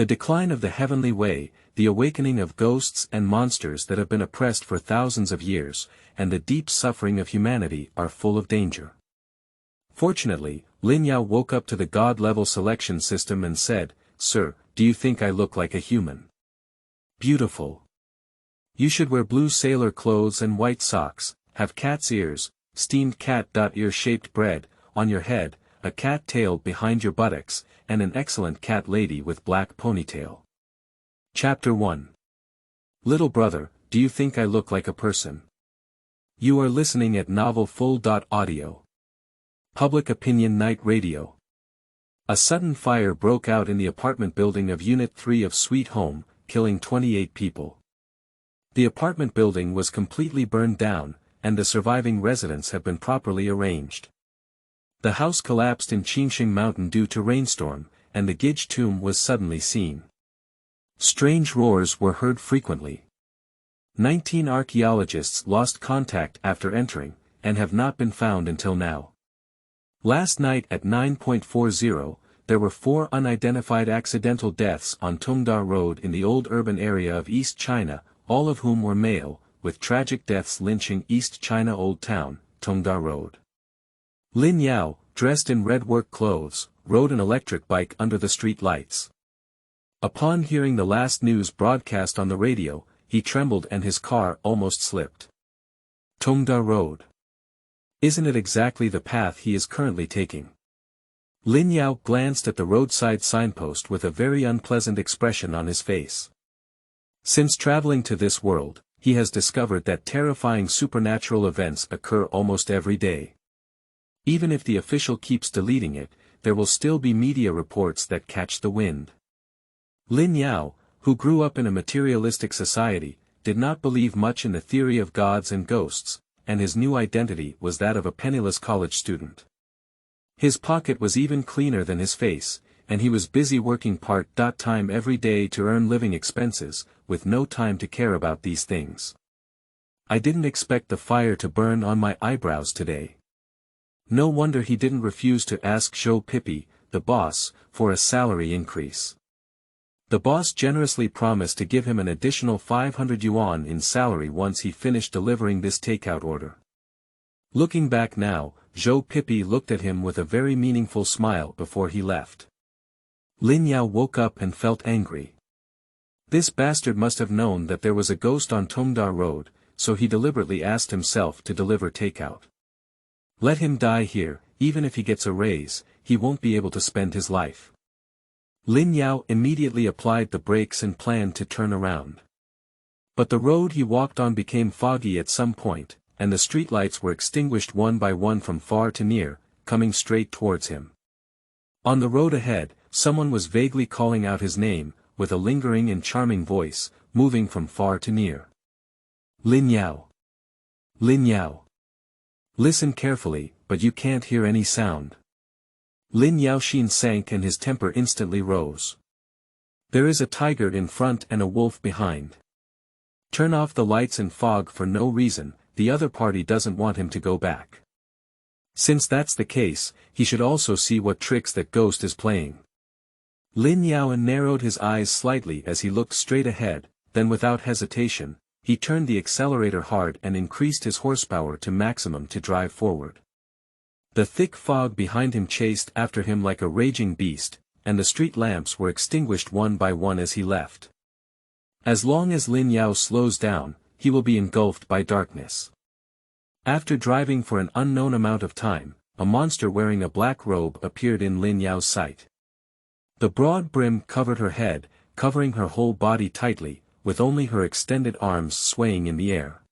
The decline of the heavenly way, the awakening of ghosts and monsters that have been oppressed for thousands of years, and the deep suffering of humanity are full of danger. Fortunately, Lin Yao woke up to the God-level selection system and said, "Sir, do you think I look like a human? Beautiful. You should wear blue sailor clothes and white socks, have cat's ears, steamed cat-ear-shaped bread, on your head, a cat tail behind your buttocks, and an excellent cat lady with black ponytail." Chapter 1. Little brother, do you think I look like a person? You are listening at Novel FUL. Audio. Public Opinion Night Radio. A sudden fire broke out in the apartment building of Unit 3 of Sweet Home, killing 28 people. The apartment building was completely burned down, and the surviving residents have been properly arranged. The house collapsed in Qingxing Mountain due to rainstorm, and the Gij tomb was suddenly seen. Strange roars were heard frequently. 19 archaeologists lost contact after entering, and have not been found until now. Last night at 9:40, there were 4 unidentified accidental deaths on Tongda Road in the old urban area of East China, all of whom were male, with tragic deaths lynching East China Old Town, Tongda Road. Lin Yao, dressed in red work clothes, rode an electric bike under the street lights. Upon hearing the last news broadcast on the radio, he trembled and his car almost slipped. Tongda Road. Isn't it exactly the path he is currently taking? Lin Yao glanced at the roadside signpost with a very unpleasant expression on his face. Since traveling to this world, he has discovered that terrifying supernatural events occur almost every day. Even if the official keeps deleting it, there will still be media reports that catch the wind. Lin Yao, who grew up in a materialistic society, did not believe much in the theory of gods and ghosts, and his new identity was that of a penniless college student. His pocket was even cleaner than his face, and he was busy working part-time every day to earn living expenses, with no time to care about these things. I didn't expect the fire to burn on my eyebrows today. No wonder he didn't refuse to ask Zhou Pipi, the boss, for a salary increase. The boss generously promised to give him an additional 500 yuan in salary once he finished delivering this takeout order. Looking back now, Zhou Pipi looked at him with a very meaningful smile before he left. Lin Yao woke up and felt angry. This bastard must have known that there was a ghost on Tongda Road, so he deliberately asked himself to deliver takeout. Let him die here, even if he gets a raise, he won't be able to spend his life. Lin Yao immediately applied the brakes and planned to turn around. But the road he walked on became foggy at some point, and the streetlights were extinguished one by one from far to near, coming straight towards him. On the road ahead, someone was vaguely calling out his name, with a lingering and charming voice, moving from far to near. Lin Yao. Lin Yao. Listen carefully, but you can't hear any sound. Lin Yaoxin sank and his temper instantly rose. There is a tiger in front and a wolf behind. Turn off the lights and fog for no reason, the other party doesn't want him to go back. Since that's the case, he should also see what tricks that ghost is playing. Lin Yao narrowed his eyes slightly as he looked straight ahead, then without hesitation, he turned the accelerator hard and increased his horsepower to maximum to drive forward. The thick fog behind him chased after him like a raging beast, and the street lamps were extinguished one by one as he left. As long as Lin Yao slows down, he will be engulfed by darkness. After driving for an unknown amount of time, a monster wearing a black robe appeared in Lin Yao's sight. The broad brim covered her head, covering her whole body tightly, with only her extended arms swaying in the air.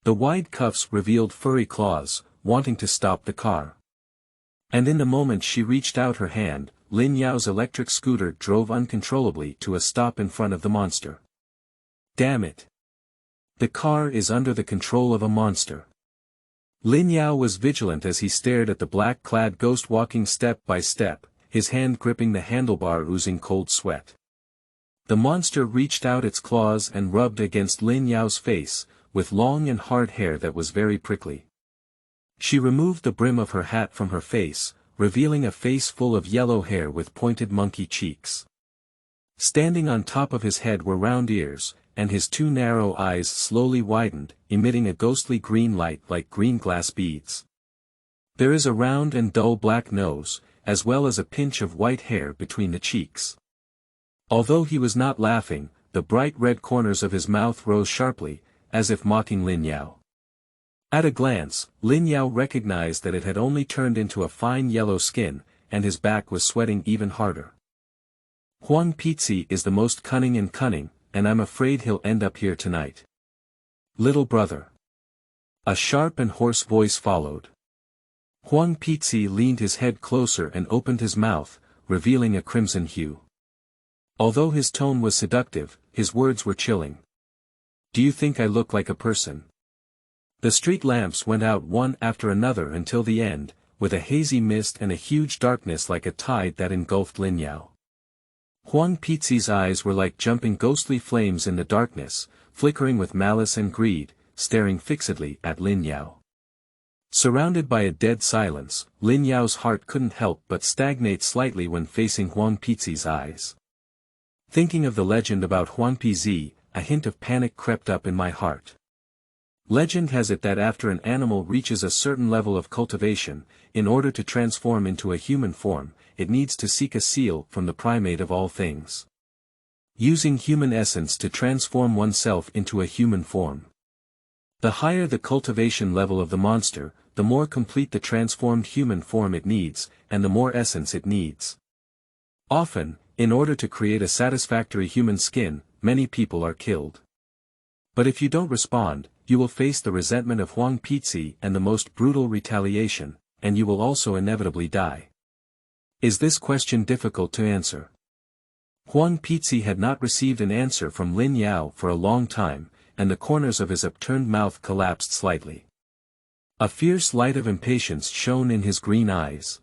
The wide cuffs revealed furry claws, wanting to stop the car. And in the moment she reached out her hand, Lin Yao's electric scooter drove uncontrollably to a stop in front of the monster. Damn it! The car is under the control of a monster. Lin Yao was vigilant as he stared at the black-clad ghost walking step by step, his hand gripping the handlebar oozing cold sweat. The monster reached out its claws and rubbed against Lin Yao's face, with long and hard hair that was very prickly. She removed the brim of her hat from her face, revealing a face full of yellow hair with pointed monkey cheeks. Standing on top of his head were round ears, and his two narrow eyes slowly widened, emitting a ghostly green light like green glass beads. There is a round and dull black nose, as well as a pinch of white hair between the cheeks. Although he was not laughing, the bright red corners of his mouth rose sharply, as if mocking Lin Yao. At a glance, Lin Yao recognized that it had only turned into a fine yellow skin, and his back was sweating even harder. Huang Pizi is the most cunning, and I'm afraid he'll end up here tonight. Little brother. A sharp and hoarse voice followed. Huang Pizi leaned his head closer and opened his mouth, revealing a crimson hue. Although his tone was seductive, his words were chilling. Do you think I look like a person? The street lamps went out one after another until the end, with a hazy mist and a huge darkness like a tide that engulfed Lin Yao. Huang Pizi's eyes were like jumping ghostly flames in the darkness, flickering with malice and greed, staring fixedly at Lin Yao. Surrounded by a dead silence, Lin Yao's heart couldn't help but stagnate slightly when facing Huang Pizi's eyes. Thinking of the legend about Huang Pizi, a hint of panic crept up in my heart. Legend has it that after an animal reaches a certain level of cultivation, in order to transform into a human form, it needs to seek a seal from the primate of all things. Using human essence to transform oneself into a human form. The higher the cultivation level of the monster, the more complete the transformed human form it needs, and the more essence it needs. Often, in order to create a satisfactory human skin, many people are killed. But if you don't respond, you will face the resentment of Huang Pizi and the most brutal retaliation, and you will also inevitably die. Is this question difficult to answer? Huang Pizi had not received an answer from Lin Yao for a long time, and the corners of his upturned mouth collapsed slightly. A fierce light of impatience shone in his green eyes.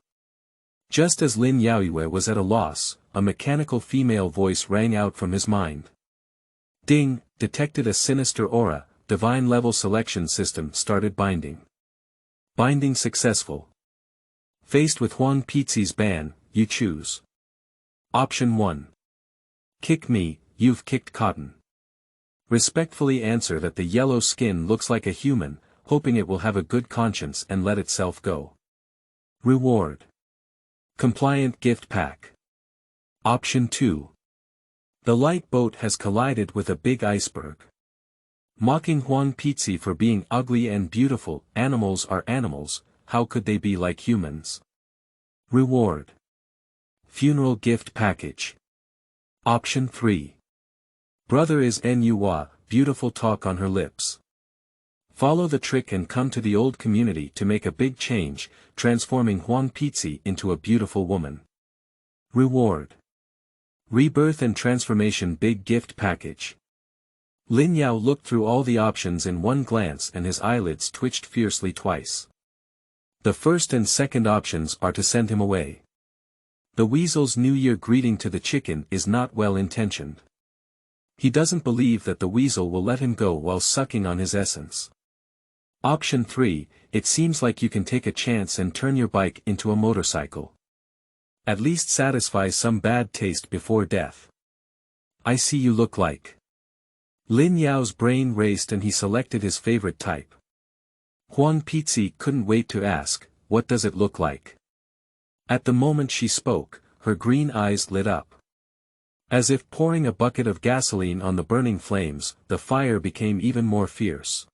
Just as Lin Yao was at a loss, a mechanical female voice rang out from his mind. Ding, detected a sinister aura, divine level selection system started binding. Binding successful. Faced with Huang Pizi's ban, you choose. Option 1. Kick me, you've kicked cotton. Respectfully answer that the yellow skin looks like a human, hoping it will have a good conscience and let itself go. Reward. Compliant gift pack. Option 2. The light boat has collided with a big iceberg. Mocking Huang Pizi for being ugly and beautiful, animals are animals, how could they be like humans? Reward. Funeral gift package. Option 3. Brother is Nua, beautiful talk on her lips. Follow the trick and come to the old community to make a big change, transforming Huang Pizi into a beautiful woman. Reward. Rebirth and transformation big gift package. Lin Yao looked through all the options in one glance and his eyelids twitched fiercely twice. The first and second options are to send him away. The weasel's New Year greeting to the chicken is not well intentioned. He doesn't believe that the weasel will let him go while sucking on his essence. Option 3, it seems like you can take a chance and turn your bike into a motorcycle. At least satisfy some bad taste before death. I see you look like. Lin Yao's brain raced and he selected his favorite type. Huang Pizi couldn't wait to ask, what does it look like? At the moment she spoke, her green eyes lit up. As if pouring a bucket of gasoline on the burning flames, the fire became even more fierce.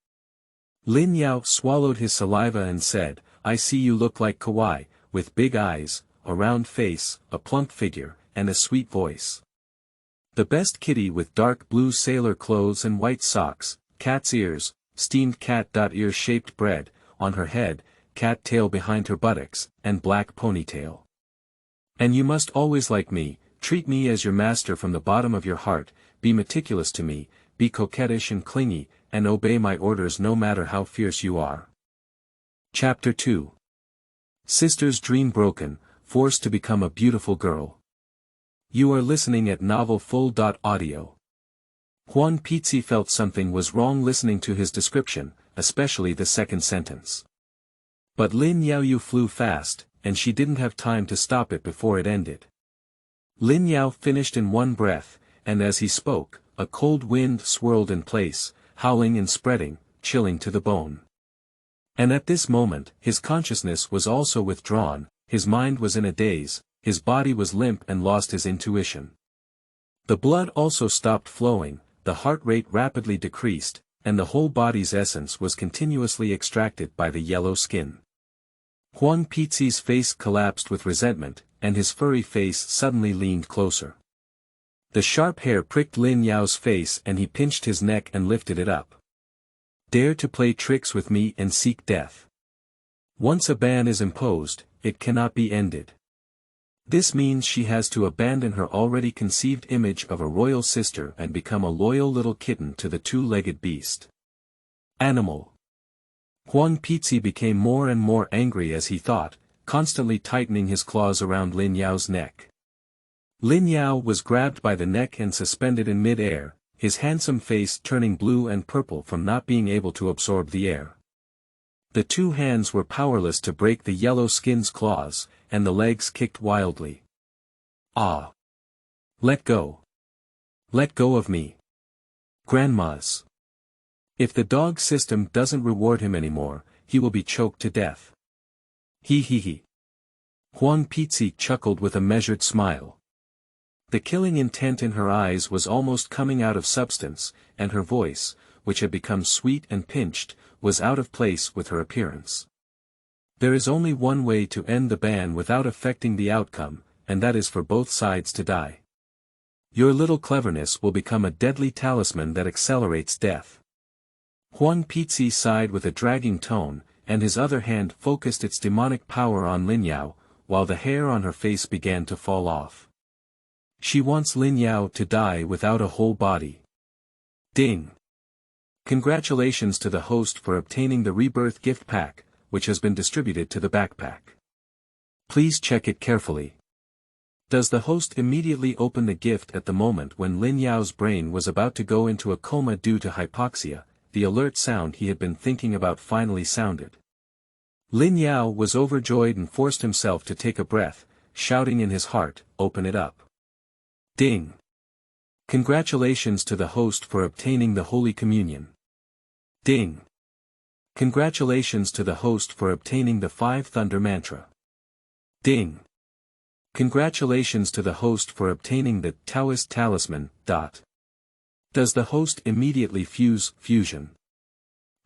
Lin Yao swallowed his saliva and said, I see you look like Kawaii, with big eyes, a round face, a plump figure, and a sweet voice. The best kitty with dark blue sailor clothes and white socks, cat's ears, steamed cat ear-shaped bread, on her head, cat tail behind her buttocks, and black ponytail. And you must always like me, treat me as your master from the bottom of your heart, be meticulous to me, be coquettish and clingy, and obey my orders no matter how fierce you are. Chapter 2. Sister's dream broken, forced to become a beautiful girl. You are listening at Novel FUL. Audio. Huang Pizi felt something was wrong listening to his description, especially the second sentence. But Lin Yao flew fast, and she didn't have time to stop it before it ended. Lin Yao finished in one breath, and as he spoke, a cold wind swirled in place, howling and spreading, chilling to the bone. And at this moment, his consciousness was also withdrawn, his mind was in a daze, his body was limp and lost his intuition. The blood also stopped flowing, the heart rate rapidly decreased, and the whole body's essence was continuously extracted by the yellow skin. Huang Pizi's face collapsed with resentment, and his furry face suddenly leaned closer. The sharp hair pricked Lin Yao's face and he pinched his neck and lifted it up. Dare to play tricks with me and seek death. Once a ban is imposed, it cannot be ended. This means she has to abandon her already conceived image of a royal sister and become a loyal little kitten to the two-legged beast. Animal. Huang Pizi became more and more angry as he thought, constantly tightening his claws around Lin Yao's neck. Lin Yao was grabbed by the neck and suspended in mid-air, his handsome face turning blue and purple from not being able to absorb the air. The two hands were powerless to break the yellow skin's claws, and the legs kicked wildly. Ah! Let go! Let go of me! Grandma's! If the dog system doesn't reward him anymore, he will be choked to death. He. Huang Pizi chuckled with a measured smile. The killing intent in her eyes was almost coming out of substance, and her voice, which had become sweet and pinched, was out of place with her appearance. There is only one way to end the ban without affecting the outcome, and that is for both sides to die. Your little cleverness will become a deadly talisman that accelerates death. Huang Pizi sighed with a dragging tone, and his other hand focused its demonic power on Lin Yao, while the hair on her face began to fall off. She wants Lin Yao to die without a whole body. Ding! Congratulations to the host for obtaining the rebirth gift pack, which has been distributed to the backpack. Please check it carefully. Does the host immediately open the gift at the moment when Lin Yao's brain was about to go into a coma due to hypoxia? The alert sound he had been thinking about finally sounded. Lin Yao was overjoyed and forced himself to take a breath, shouting in his heart, "Open it up." Ding! Congratulations to the host for obtaining the Holy Communion. Ding! Congratulations to the host for obtaining the 5 Thunder Mantra. Ding! Congratulations to the host for obtaining the Taoist Talisman. Does the host immediately fuse fusion?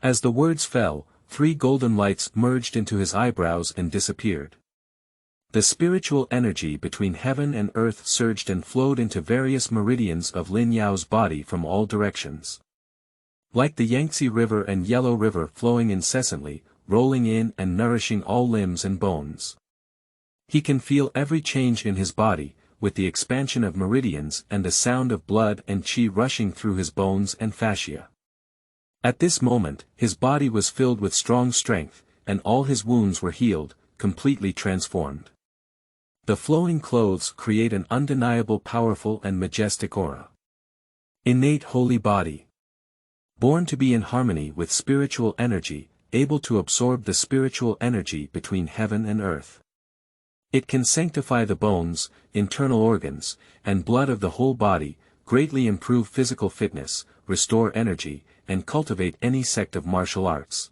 As the words fell, 3 golden lights merged into his eyebrows and disappeared. The spiritual energy between heaven and earth surged and flowed into various meridians of Lin Yao's body from all directions. Like the Yangtze River and Yellow River flowing incessantly, rolling in and nourishing all limbs and bones. He can feel every change in his body, with the expansion of meridians and the sound of blood and qi rushing through his bones and fascia. At this moment, his body was filled with strong strength, and all his wounds were healed, completely transformed. The flowing clothes create an undeniable powerful and majestic aura. Innate holy body. Born to be in harmony with spiritual energy, able to absorb the spiritual energy between heaven and earth. It can sanctify the bones, internal organs, and blood of the whole body, greatly improve physical fitness, restore energy, and cultivate any sect of martial arts.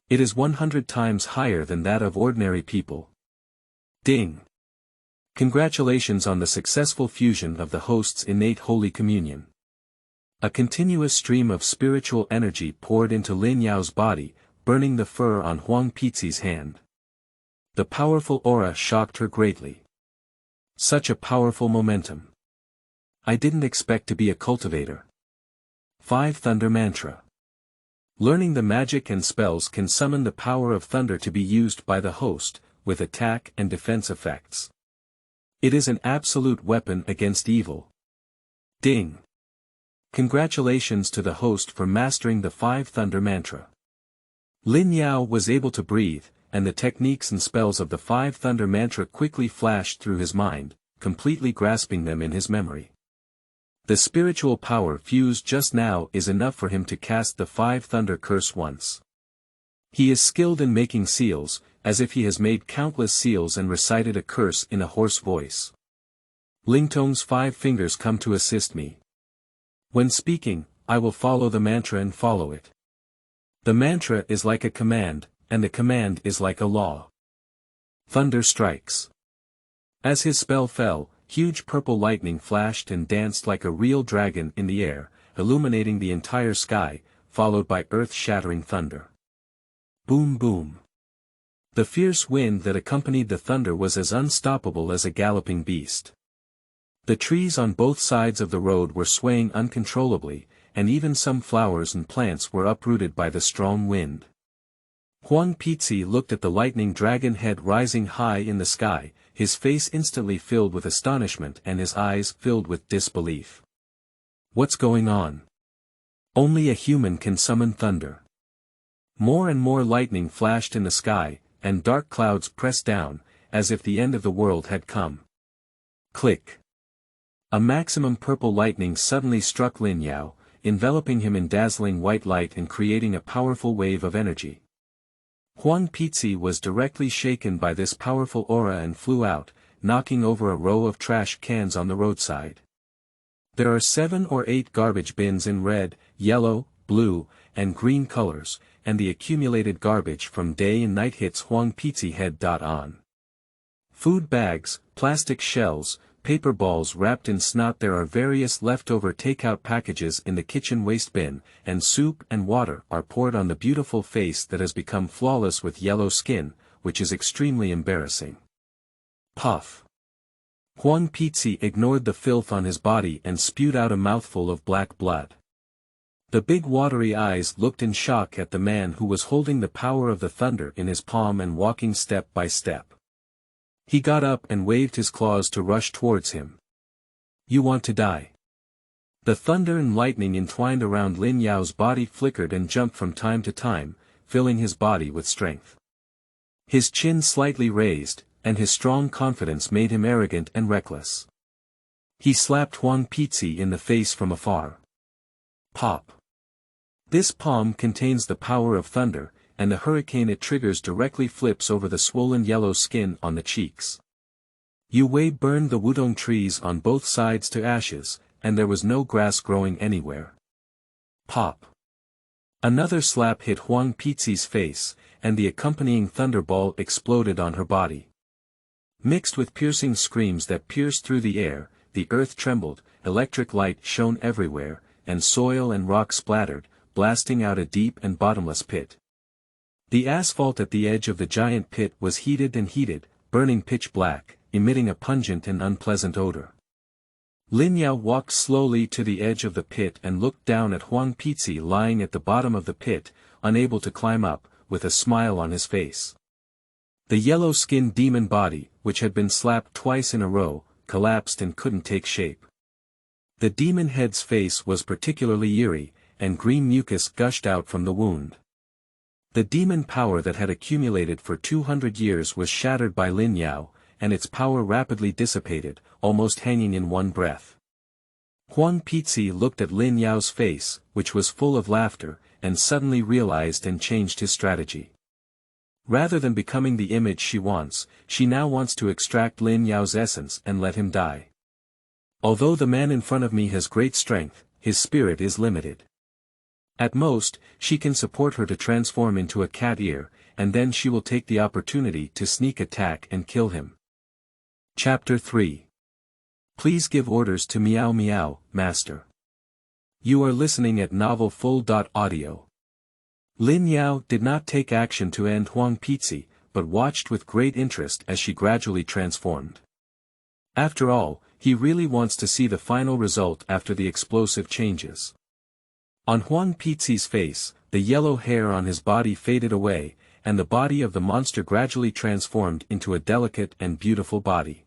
It is 100 times higher than that of ordinary people. Ding! Congratulations on the successful fusion of the host's innate Holy Communion. A continuous stream of spiritual energy poured into Lin Yao's body, burning the fur on Huang Pizi's hand. The powerful aura shocked her greatly. Such a powerful momentum. I didn't expect to be a cultivator. 5 Thunder Mantra. Learning the magic and spells can summon the power of thunder to be used by the host, with attack and defense effects. It is an absolute weapon against evil. Ding! Congratulations to the host for mastering the 5 Thunder Mantra. Lin Yao was able to breathe, and the techniques and spells of the 5 Thunder Mantra quickly flashed through his mind, completely grasping them in his memory. The spiritual power fused just now is enough for him to cast the 5 Thunder Curse once. He is skilled in making seals, as if he has made countless seals and recited a curse in a hoarse voice. Lingtong's 5 fingers come to assist me. When speaking, I will follow the mantra and follow it. The mantra is like a command, and the command is like a law. Thunder strikes. As his spell fell, huge purple lightning flashed and danced like a real dragon in the air, illuminating the entire sky, followed by earth-shattering thunder. Boom boom. The fierce wind that accompanied the thunder was as unstoppable as a galloping beast. The trees on both sides of the road were swaying uncontrollably, and even some flowers and plants were uprooted by the strong wind. Huang Pizi looked at the lightning dragon head rising high in the sky, his face instantly filled with astonishment and his eyes filled with disbelief. What's going on? Only a human can summon thunder. More and more lightning flashed in the sky, and dark clouds pressed down, as if the end of the world had come. Click. A maximum purple lightning suddenly struck Lin Yao, enveloping him in dazzling white light and creating a powerful wave of energy. Huang Pizi was directly shaken by this powerful aura and flew out, knocking over a row of trash cans on the roadside. There are 7 or 8 garbage bins in red, yellow, blue, and green colors, and the accumulated garbage from day and night hits Huang Pizi head on. Food bags, plastic shells, paper balls wrapped in snot. There are various leftover takeout packages in the kitchen waste bin, and soup and water are poured on the beautiful face that has become flawless with yellow skin, which is extremely embarrassing. Puff. Huang Pizi ignored the filth on his body and spewed out a mouthful of black blood. The big watery eyes looked in shock at the man who was holding the power of the thunder in his palm and walking step by step. He got up and waved his claws to rush towards him. You want to die? The thunder and lightning entwined around Lin Yao's body flickered and jumped from time to time, filling his body with strength. His chin slightly raised, and his strong confidence made him arrogant and reckless. He slapped Huang Pizi in the face from afar. Pop. This palm contains the power of thunder, and the hurricane it triggers directly flips over the swollen yellow skin on the cheeks. Yu Wei burned the wudong trees on both sides to ashes, and there was no grass growing anywhere. Pop. Another slap hit Huang Pizi's face, and the accompanying thunderball exploded on her body. Mixed with piercing screams that pierced through the air, the earth trembled, electric light shone everywhere, and soil and rock splattered, blasting out a deep and bottomless pit. The asphalt at the edge of the giant pit was heated and heated, burning pitch black, emitting a pungent and unpleasant odor. Lin Yao walked slowly to the edge of the pit and looked down at Huang Pizi lying at the bottom of the pit, unable to climb up, with a smile on his face. The yellow-skinned demon body, which had been slapped twice in a row, collapsed and couldn't take shape. The demon head's face was particularly eerie, and green mucus gushed out from the wound. The demon power that had accumulated for 200 years was shattered by Lin Yao, and its power rapidly dissipated, almost hanging in one breath. Huang Pizi looked at Lin Yao's face, which was full of laughter, and suddenly realized and changed his strategy. Rather than becoming the image she now wants to extract Lin Yao's essence and let him die. Although the man in front of me has great strength, his spirit is limited. At most, she can support her to transform into a cat ear, and then she will take the opportunity to sneak attack and kill him. Chapter 3. Please give orders to Meow Meow, Master. You are listening at Novel FUL. Audio. Lin Yao did not take action to end Huang Pizi, but watched with great interest as she gradually transformed. After all, he really wants to see the final result after the explosive changes. On Huang Pizi's face, the yellow hair on his body faded away, and the body of the monster gradually transformed into a delicate and beautiful body.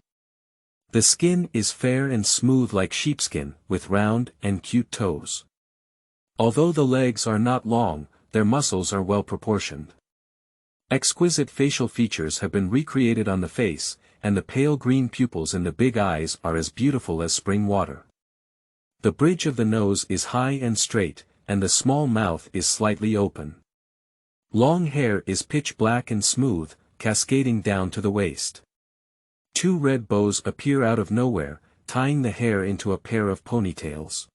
The skin is fair and smooth like sheepskin, with round and cute toes. Although the legs are not long, their muscles are well proportioned. Exquisite facial features have been recreated on the face, and the pale green pupils in the big eyes are as beautiful as spring water. The bridge of the nose is high and straight, and the small mouth is slightly open. Long hair is pitch black and smooth, cascading down to the waist. Two red bows appear out of nowhere, tying the hair into a pair of ponytails.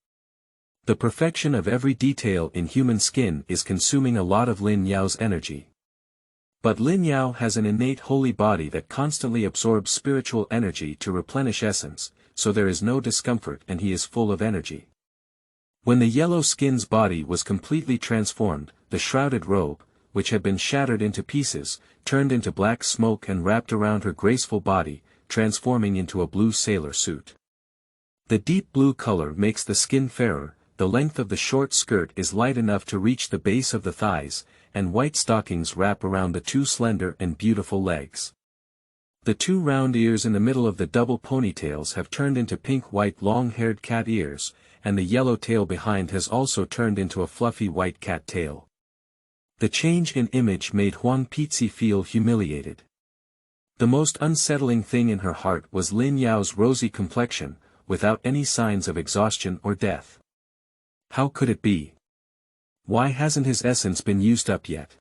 The perfection of every detail in human skin is consuming a lot of Lin Yao's energy. But Lin Yao has an innate holy body that constantly absorbs spiritual energy to replenish essence, so there is no discomfort and he is full of energy. When the yellow skin's body was completely transformed, the shrouded robe, which had been shattered into pieces, turned into black smoke and wrapped around her graceful body, transforming into a blue sailor suit. The deep blue color makes the skin fairer, the length of the short skirt is light enough to reach the base of the thighs, and white stockings wrap around the two slender and beautiful legs. The two round ears in the middle of the double ponytails have turned into pink-white long-haired cat ears, and the yellow tail behind has also turned into a fluffy white cat tail. The change in image made Huang Pizi feel humiliated. The most unsettling thing in her heart was Lin Yao's rosy complexion, without any signs of exhaustion or death. How could it be? Why hasn't his essence been used up yet?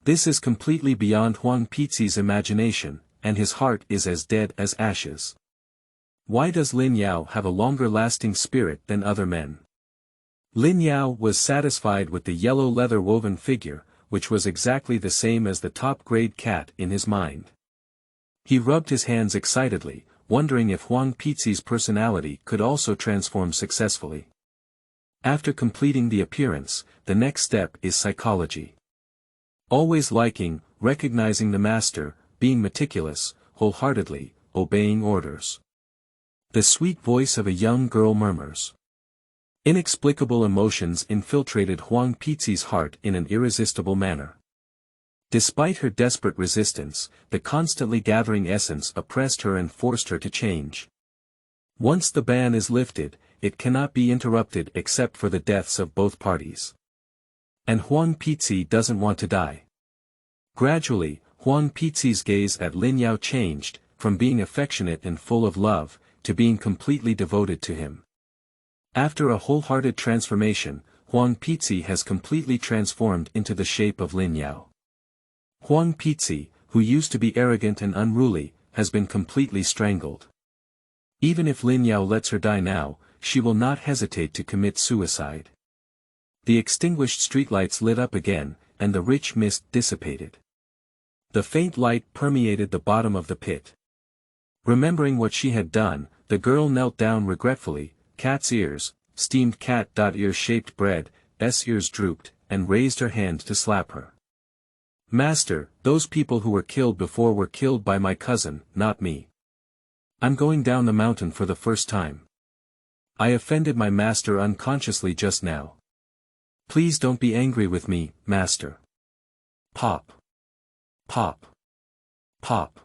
This is completely beyond Huang Pizi's imagination, and his heart is as dead as ashes. Why does Lin Yao have a longer-lasting spirit than other men? Lin Yao was satisfied with the yellow leather-woven figure, which was exactly the same as the top-grade cat in his mind. He rubbed his hands excitedly, wondering if Huang Pizi's personality could also transform successfully. After completing the appearance, the next step is psychology. Always liking, recognizing the master, being meticulous, wholeheartedly, obeying orders. The sweet voice of a young girl murmurs. Inexplicable emotions infiltrated Huang Pizi's heart in an irresistible manner. Despite her desperate resistance, the constantly gathering essence oppressed her and forced her to change. Once the ban is lifted, it cannot be interrupted except for the deaths of both parties. And Huang Pizi doesn't want to die. Gradually, Huang Pizi's gaze at Lin Yao changed, from being affectionate and full of love, to being completely devoted to him. After a wholehearted transformation, Huang Pizi has completely transformed into the shape of Lin Yao. Huang Pizi, who used to be arrogant and unruly, has been completely strangled. Even if Lin Yao lets her die now, she will not hesitate to commit suicide. The extinguished streetlights lit up again, and the rich mist dissipated. The faint light permeated the bottom of the pit. Remembering what she had done, the girl knelt down regretfully, cat's ears, steamed cat-ear-shaped bread, ears drooped, and raised her hand to slap her. Master, those people who were killed before were killed by my cousin, not me. I'm going down the mountain for the first time. I offended my master unconsciously just now. Please don't be angry with me, master. Pop. Pop. Pop.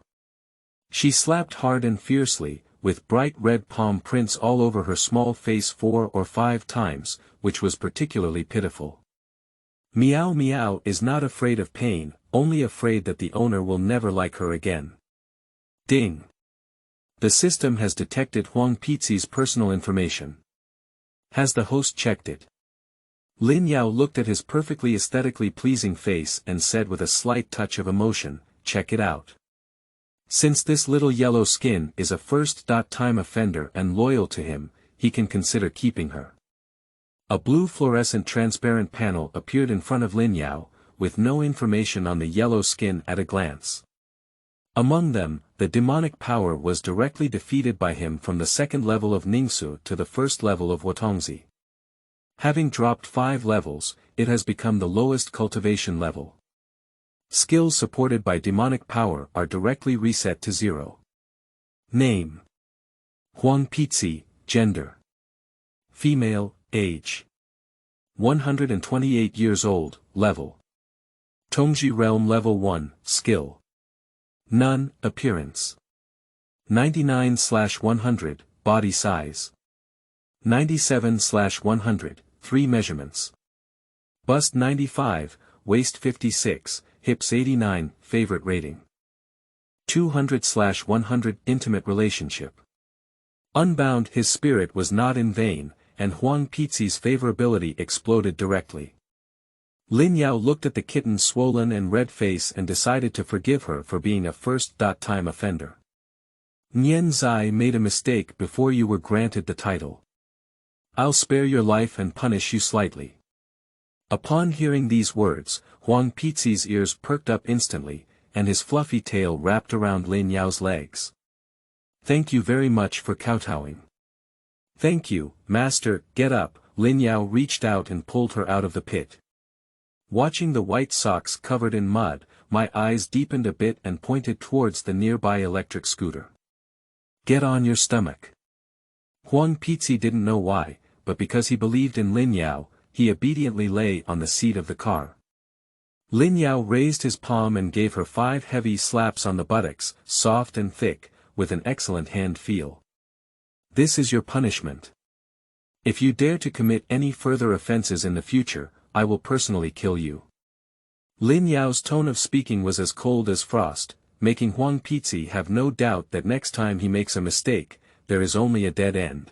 She slapped hard and fiercely, with bright red palm prints all over her small face 4 or 5 times, which was particularly pitiful. Meow Meow is not afraid of pain, only afraid that the owner will never like her again. Ding. The system has detected Huang Pizi's personal information. Has the host checked it? Lin Yao looked at his perfectly aesthetically pleasing face and said with a slight touch of emotion, check it out. Since this little yellow skin is a first-time offender and loyal to him, he can consider keeping her. A blue fluorescent transparent panel appeared in front of Lin Yao, with no information on the yellow skin at a glance. Among them, the demonic power was directly defeated by him from the second level of Ningsu to the first level of Wotongzi. Having dropped 5 levels, it has become the lowest cultivation level. Skills supported by demonic power are directly reset to 0. Name: Huang Pizi, gender: female, age: 128 years old, level: Tongji Realm Level 1, skill: None, appearance: 99/100, body size: 97/100, 3 measurements: bust 95, waist 56, hips 89, favorite rating: 200/100, intimate relationship. Unbound. His spirit was not in vain, and Huang Pizi's favorability exploded directly. Lin Yao looked at the kitten's swollen and red face and decided to forgive her for being a first-time offender. Nian Zai made a mistake before you were granted the title. I'll spare your life and punish you slightly. Upon hearing these words, Huang Pizi's ears perked up instantly, and his fluffy tail wrapped around Lin Yao's legs. Thank you very much for kowtowing. Thank you, master, get up. Lin Yao reached out and pulled her out of the pit. Watching the white socks covered in mud, my eyes deepened a bit and pointed towards the nearby electric scooter. Get on your stomach. Huang Pizi didn't know why, but because he believed in Lin Yao, he obediently lay on the seat of the car. Lin Yao raised his palm and gave her 5 heavy slaps on the buttocks, soft and thick, with an excellent hand feel. This is your punishment. If you dare to commit any further offenses in the future, I will personally kill you. Lin Yao's tone of speaking was as cold as frost, making Huang Pizi have no doubt that next time he makes a mistake, there is only a dead end.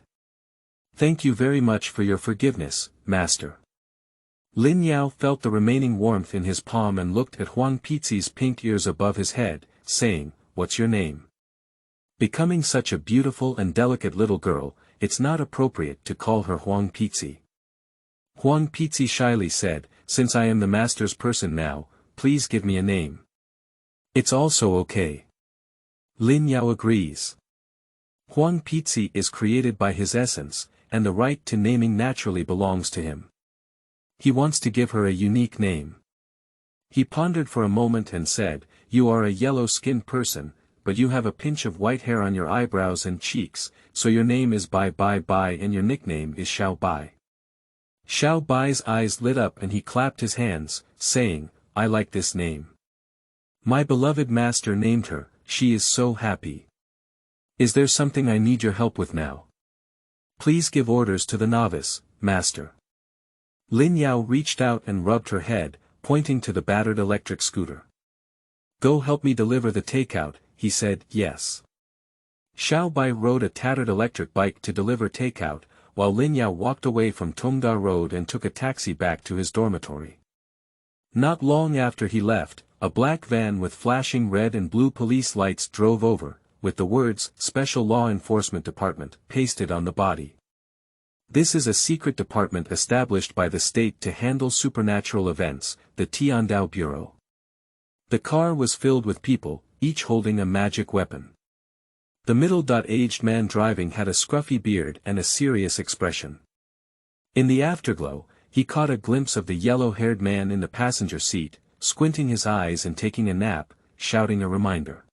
Thank you very much for your forgiveness, master. Lin Yao felt the remaining warmth in his palm and looked at Huang Pizi's pink ears above his head, saying, What's your name? Becoming such a beautiful and delicate little girl, it's not appropriate to call her Huang Pizi. Huang Pizi shyly said, Since I am the master's person now, please give me a name. It's also okay. Lin Yao agrees. Huang Pizi is created by his essence, and the right to naming naturally belongs to him. He wants to give her a unique name. He pondered for a moment and said, You are a yellow-skinned person, but you have a pinch of white hair on your eyebrows and cheeks, so your name is Bai Bai Bai and your nickname is Xiao Bai. Xiao Bai's eyes lit up and he clapped his hands, saying, I like this name. My beloved master named her, she is so happy. Is there something I need your help with now? Please give orders to the novice, master. Lin Yao reached out and rubbed her head, pointing to the battered electric scooter. Go help me deliver the takeout, he said, yes. Xiao Bai rode a tattered electric bike to deliver takeout, while Lin Yao walked away from Tongda Road and took a taxi back to his dormitory. Not long after he left, a black van with flashing red and blue police lights drove over, with the words, Special Law Enforcement Department, pasted on the body. This is a secret department established by the state to handle supernatural events, the Tiandao Bureau. The car was filled with people, each holding a magic weapon. The middle-aged man driving had a scruffy beard and a serious expression. In the afterglow, he caught a glimpse of the yellow-haired man in the passenger seat, squinting his eyes and taking a nap, shouting a reminder.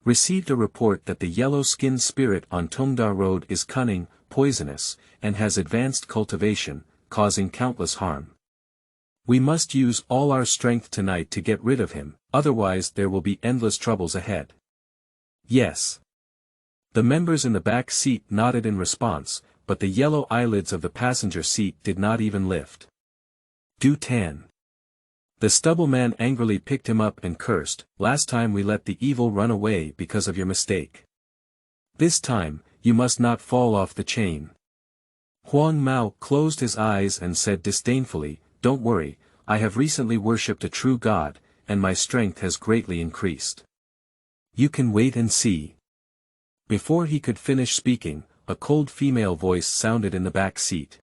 Received a report that the yellow-skinned spirit on Tongda Road is cunning, poisonous, and has advanced cultivation, causing countless harm. We must use all our strength tonight to get rid of him, otherwise there will be endless troubles ahead. Yes. The members in the back seat nodded in response, but the yellow eyelids of the passenger seat did not even lift. Du Tan. The stubble man angrily picked him up and cursed, Last time we let the evil run away because of your mistake. This time, you must not fall off the chain. Huang Mao closed his eyes and said disdainfully, Don't worry, I have recently worshipped a true god, and my strength has greatly increased. You can wait and see. Before he could finish speaking, a cold female voice sounded in the back seat.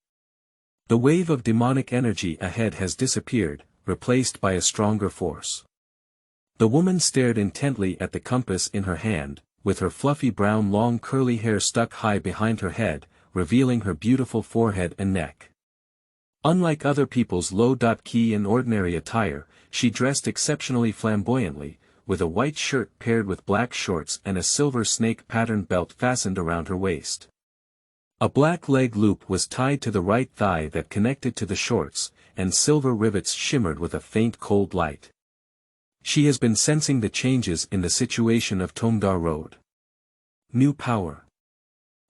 The wave of demonic energy ahead has disappeared, replaced by a stronger force. The woman stared intently at the compass in her hand, with her fluffy brown long curly hair stuck high behind her head, revealing her beautiful forehead and neck. Unlike other people's low-key and ordinary attire, she dressed exceptionally flamboyantly, with a white shirt paired with black shorts and a silver snake-patterned belt fastened around her waist. A black leg loop was tied to the right thigh that connected to the shorts, and silver rivets shimmered with a faint cold light. She has been sensing the changes in the situation of Tongda Road. New power.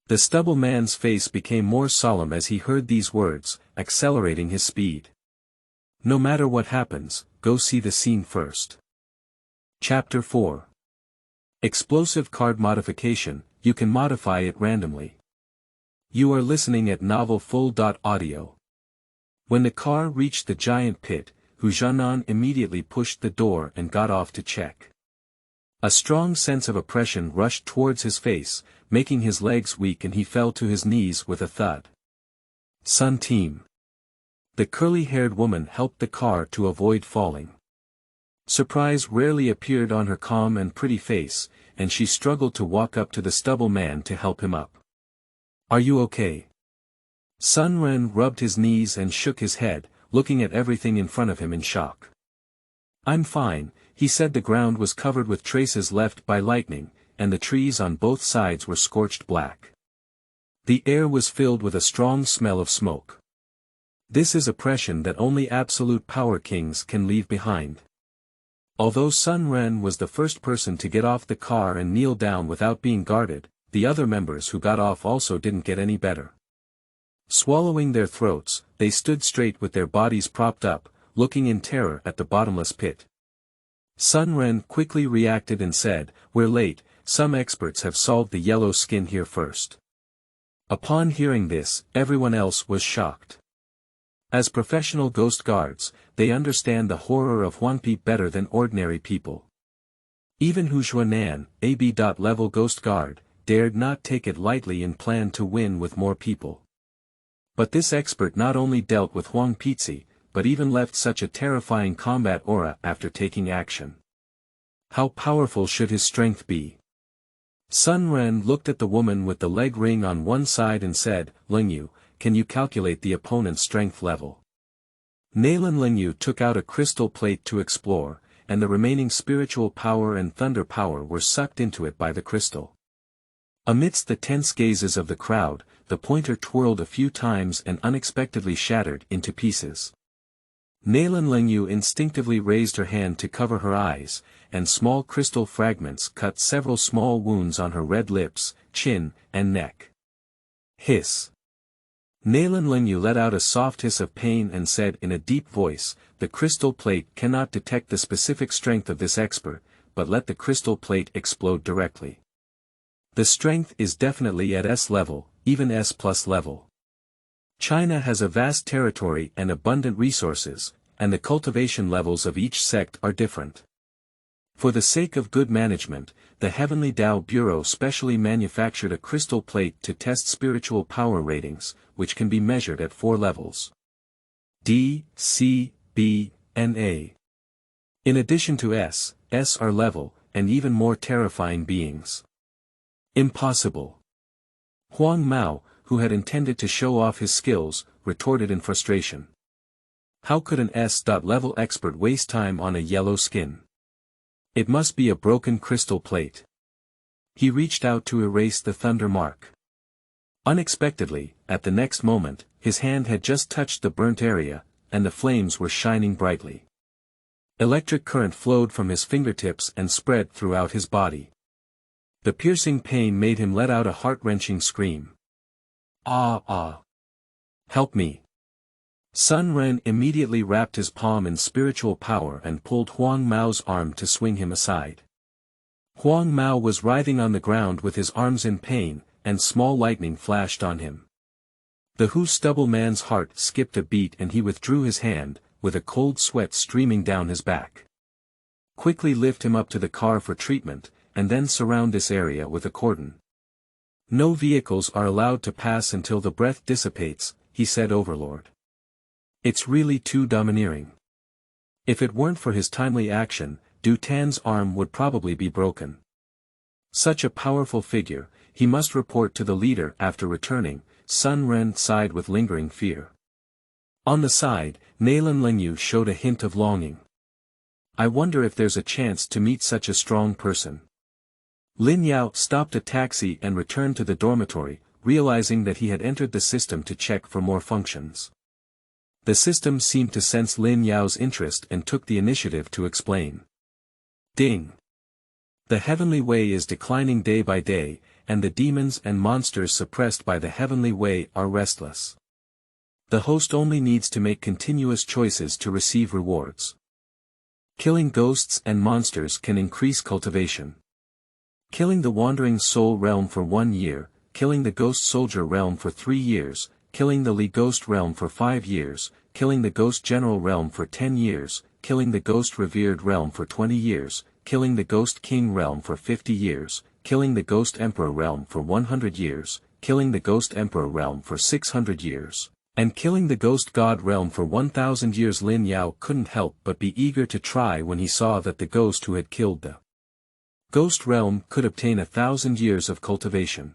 The stubble man's face became more solemn as he heard these words, accelerating his speed. No matter what happens, go see the scene first. Chapter 4. Explosive card modification, you can modify it randomly. You are listening at Novel Full.audio. When the car reached the giant pit, Hu Zhanan immediately pushed the door and got off to check. A strong sense of oppression rushed towards his face, making his legs weak, and he fell to his knees with a thud. Sun Team. The curly-haired woman helped the car to avoid falling. Surprise rarely appeared on her calm and pretty face, and she struggled to walk up to the stubble man to help him up. Are you okay? Sun Ren rubbed his knees and shook his head, looking at everything in front of him in shock. I'm fine, he said. The ground was covered with traces left by lightning, and the trees on both sides were scorched black. The air was filled with a strong smell of smoke. This is oppression that only absolute power kings can leave behind. Although Sun Ren was the first person to get off the car and kneel down without being guarded, the other members who got off also didn't get any better. Swallowing their throats, they stood straight with their bodies propped up, looking in terror at the bottomless pit. Sun Ren quickly reacted and said, "We're late, some experts have solved the yellow skin here first." Upon hearing this, everyone else was shocked. As professional ghost guards, they understand the horror of Huang Pizi better than ordinary people. Even Hu Xuanan, a B.level ghost guard, dared not take it lightly and planned to win with more people. But this expert not only dealt with Huang Pizi, but even left such a terrifying combat aura after taking action. How powerful should his strength be? Sun Ren looked at the woman with the leg ring on one side and said, "Lin Yao, can you calculate the opponent's strength level?" Lin Yao took out a crystal plate to explore, and the remaining spiritual power and thunder power were sucked into it by the crystal. Amidst the tense gazes of the crowd, the pointer twirled a few times and unexpectedly shattered into pieces. Lin Yao instinctively raised her hand to cover her eyes, and small crystal fragments cut several small wounds on her red lips, chin, and neck. Hiss. Lin Yao let out a soft hiss of pain and said in a deep voice, "The crystal plate cannot detect the specific strength of this expert, but let the crystal plate explode directly. The strength is definitely at S level, even S+ level. China has a vast territory and abundant resources, and the cultivation levels of each sect are different. For the sake of good management, the Heavenly Tao Bureau specially manufactured a crystal plate to test spiritual power ratings, which can be measured at 4 levels. D, C, B, and A. In addition to S are level, and even more terrifying beings. Impossible. Huang Mao, who had intended to show off his skills, retorted in frustration. How could an S.level expert waste time on a yellow skin? It must be a broken crystal plate. He reached out to erase the thunder mark. Unexpectedly, at the next moment, his hand had just touched the burnt area, and the flames were shining brightly. Electric current flowed from his fingertips and spread throughout his body. The piercing pain made him let out a heart-wrenching scream. Ah ah! Help me! Sun Ren immediately wrapped his palm in spiritual power and pulled Huang Mao's arm to swing him aside. Huang Mao was writhing on the ground with his arms in pain, and small lightning flashed on him. The Hu stubble man's heart skipped a beat and he withdrew his hand, with a cold sweat streaming down his back. Quickly lift him up to the car for treatment, and then surround this area with a cordon. No vehicles are allowed to pass until the breath dissipates, he said, Overlord. It's really too domineering. If it weren't for his timely action, Du Tan's arm would probably be broken. Such a powerful figure, he must report to the leader after returning. Sun Ren sighed with lingering fear. On the side, Lin Yao showed a hint of longing. I wonder if there's a chance to meet such a strong person. Lin Yao stopped a taxi and returned to the dormitory, realizing that he had entered the system to check for more functions. The system seemed to sense Lin Yao's interest and took the initiative to explain. Ding! The heavenly way is declining day by day, and the demons and monsters suppressed by the heavenly way are restless. The host only needs to make continuous choices to receive rewards. Killing ghosts and monsters can increase cultivation. Killing the wandering soul realm for 1 year, killing the ghost soldier realm for 3 years, killing the Li ghost realm for 5 years, killing the ghost general realm for 10 years, killing the ghost revered realm for 20 years, killing the Ghost King realm for 50 years, killing the Ghost Emperor realm for 100 years, killing the Ghost Emperor realm for 600 years, and killing the Ghost God realm for 1,000 years. Lin Yao couldn't help but be eager to try when he saw that the ghost who had killed the Ghost realm could obtain 1,000 years of cultivation.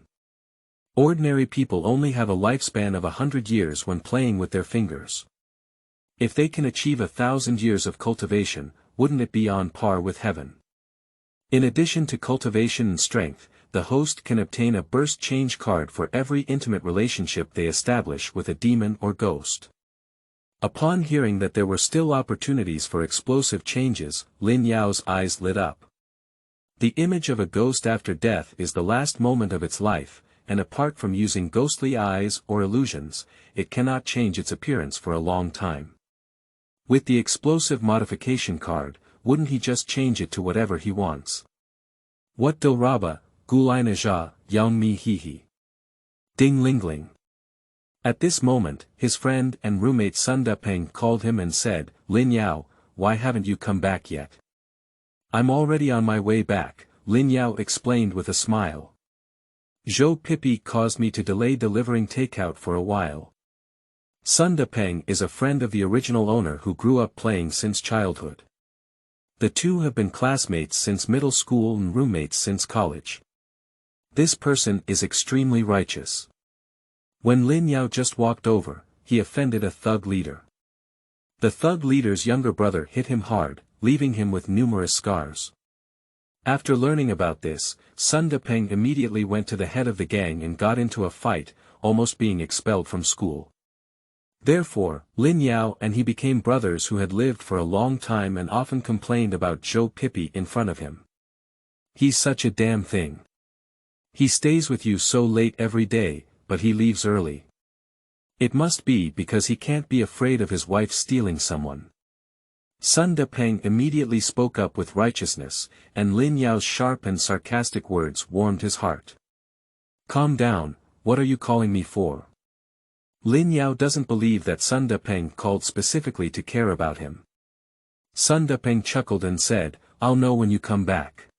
Ordinary people only have a lifespan of 100 years when playing with their fingers. If they can achieve 1,000 years of cultivation, wouldn't it be on par with heaven? In addition to cultivation and strength, the host can obtain a burst change card for every intimate relationship they establish with a demon or ghost. Upon hearing that there were still opportunities for explosive changes, Lin Yao's eyes lit up. The image of a ghost after death is the last moment of its life, and apart from using ghostly eyes or illusions, it cannot change its appearance for a long time. With the explosive modification card, wouldn't he just change it to whatever he wants? What do raba, gulai naja, yang mi hihi. Ding lingling. At this moment, his friend and roommate Sun Depeng called him and said, Lin Yao, why haven't you come back yet? I'm already on my way back, Lin Yao explained with a smile. Zhou Pipi caused me to delay delivering takeout for a while. Sun Depeng is a friend of the original owner who grew up playing since childhood. The two have been classmates since middle school and roommates since college. This person is extremely righteous. When Lin Yao just walked over, he offended a thug leader. The thug leader's younger brother hit him hard, leaving him with numerous scars. After learning about this, Sun Depeng immediately went to the head of the gang and got into a fight, almost being expelled from school. Therefore, Lin Yao and he became brothers who had lived for a long time and often complained about Zhou Pipi in front of him. He's such a damn thing. He stays with you so late every day, but he leaves early. It must be because he can't be afraid of his wife stealing someone. Sun Depeng immediately spoke up with righteousness, and Lin Yao's sharp and sarcastic words warmed his heart. Calm down, what are you calling me for? Lin Yao doesn't believe that Sun Depeng called specifically to care about him. Sun Depeng chuckled and said, I'll know when you come back.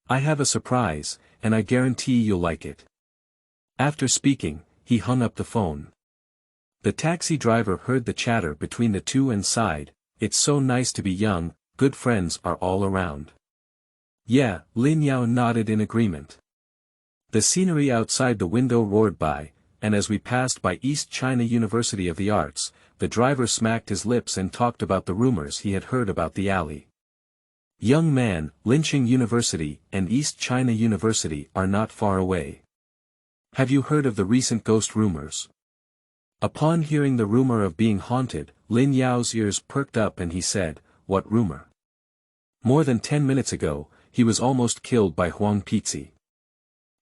I have a surprise, and I guarantee you'll like it. After speaking, he hung up the phone. The taxi driver heard the chatter between the two and sighed, it's so nice to be young, good friends are all around. Yeah, Lin Yao nodded in agreement. The scenery outside the window roared by, and as we passed by East China University of the Arts, the driver smacked his lips and talked about the rumors he had heard about the alley. Young man, Linqing University and East China University are not far away. Have you heard of the recent ghost rumors? Upon hearing the rumor of being haunted, Lin Yao's ears perked up and he said, what rumor? More than 10 minutes ago, he was almost killed by Huang Pizi.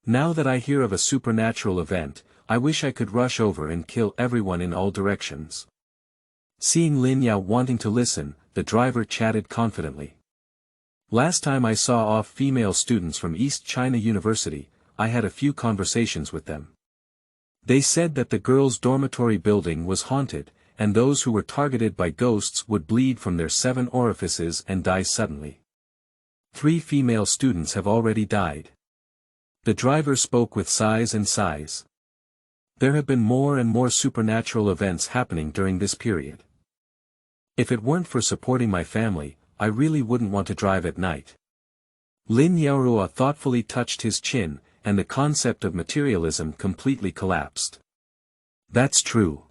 Now that I hear of a supernatural event, I wish I could rush over and kill everyone in all directions. Seeing Lin Yao wanting to listen, the driver chatted confidently. Last time I saw off female students from East China University, I had a few conversations with them. They said that the girls' dormitory building was haunted, and those who were targeted by ghosts would bleed from their 7 orifices and die suddenly. 3 female students have already died. The driver spoke with sighs and sighs. There have been more and more supernatural events happening during this period. If it weren't for supporting my family, I really wouldn't want to drive at night. Lin Yaorua thoughtfully touched his chin, and the concept of materialism completely collapsed. That's true.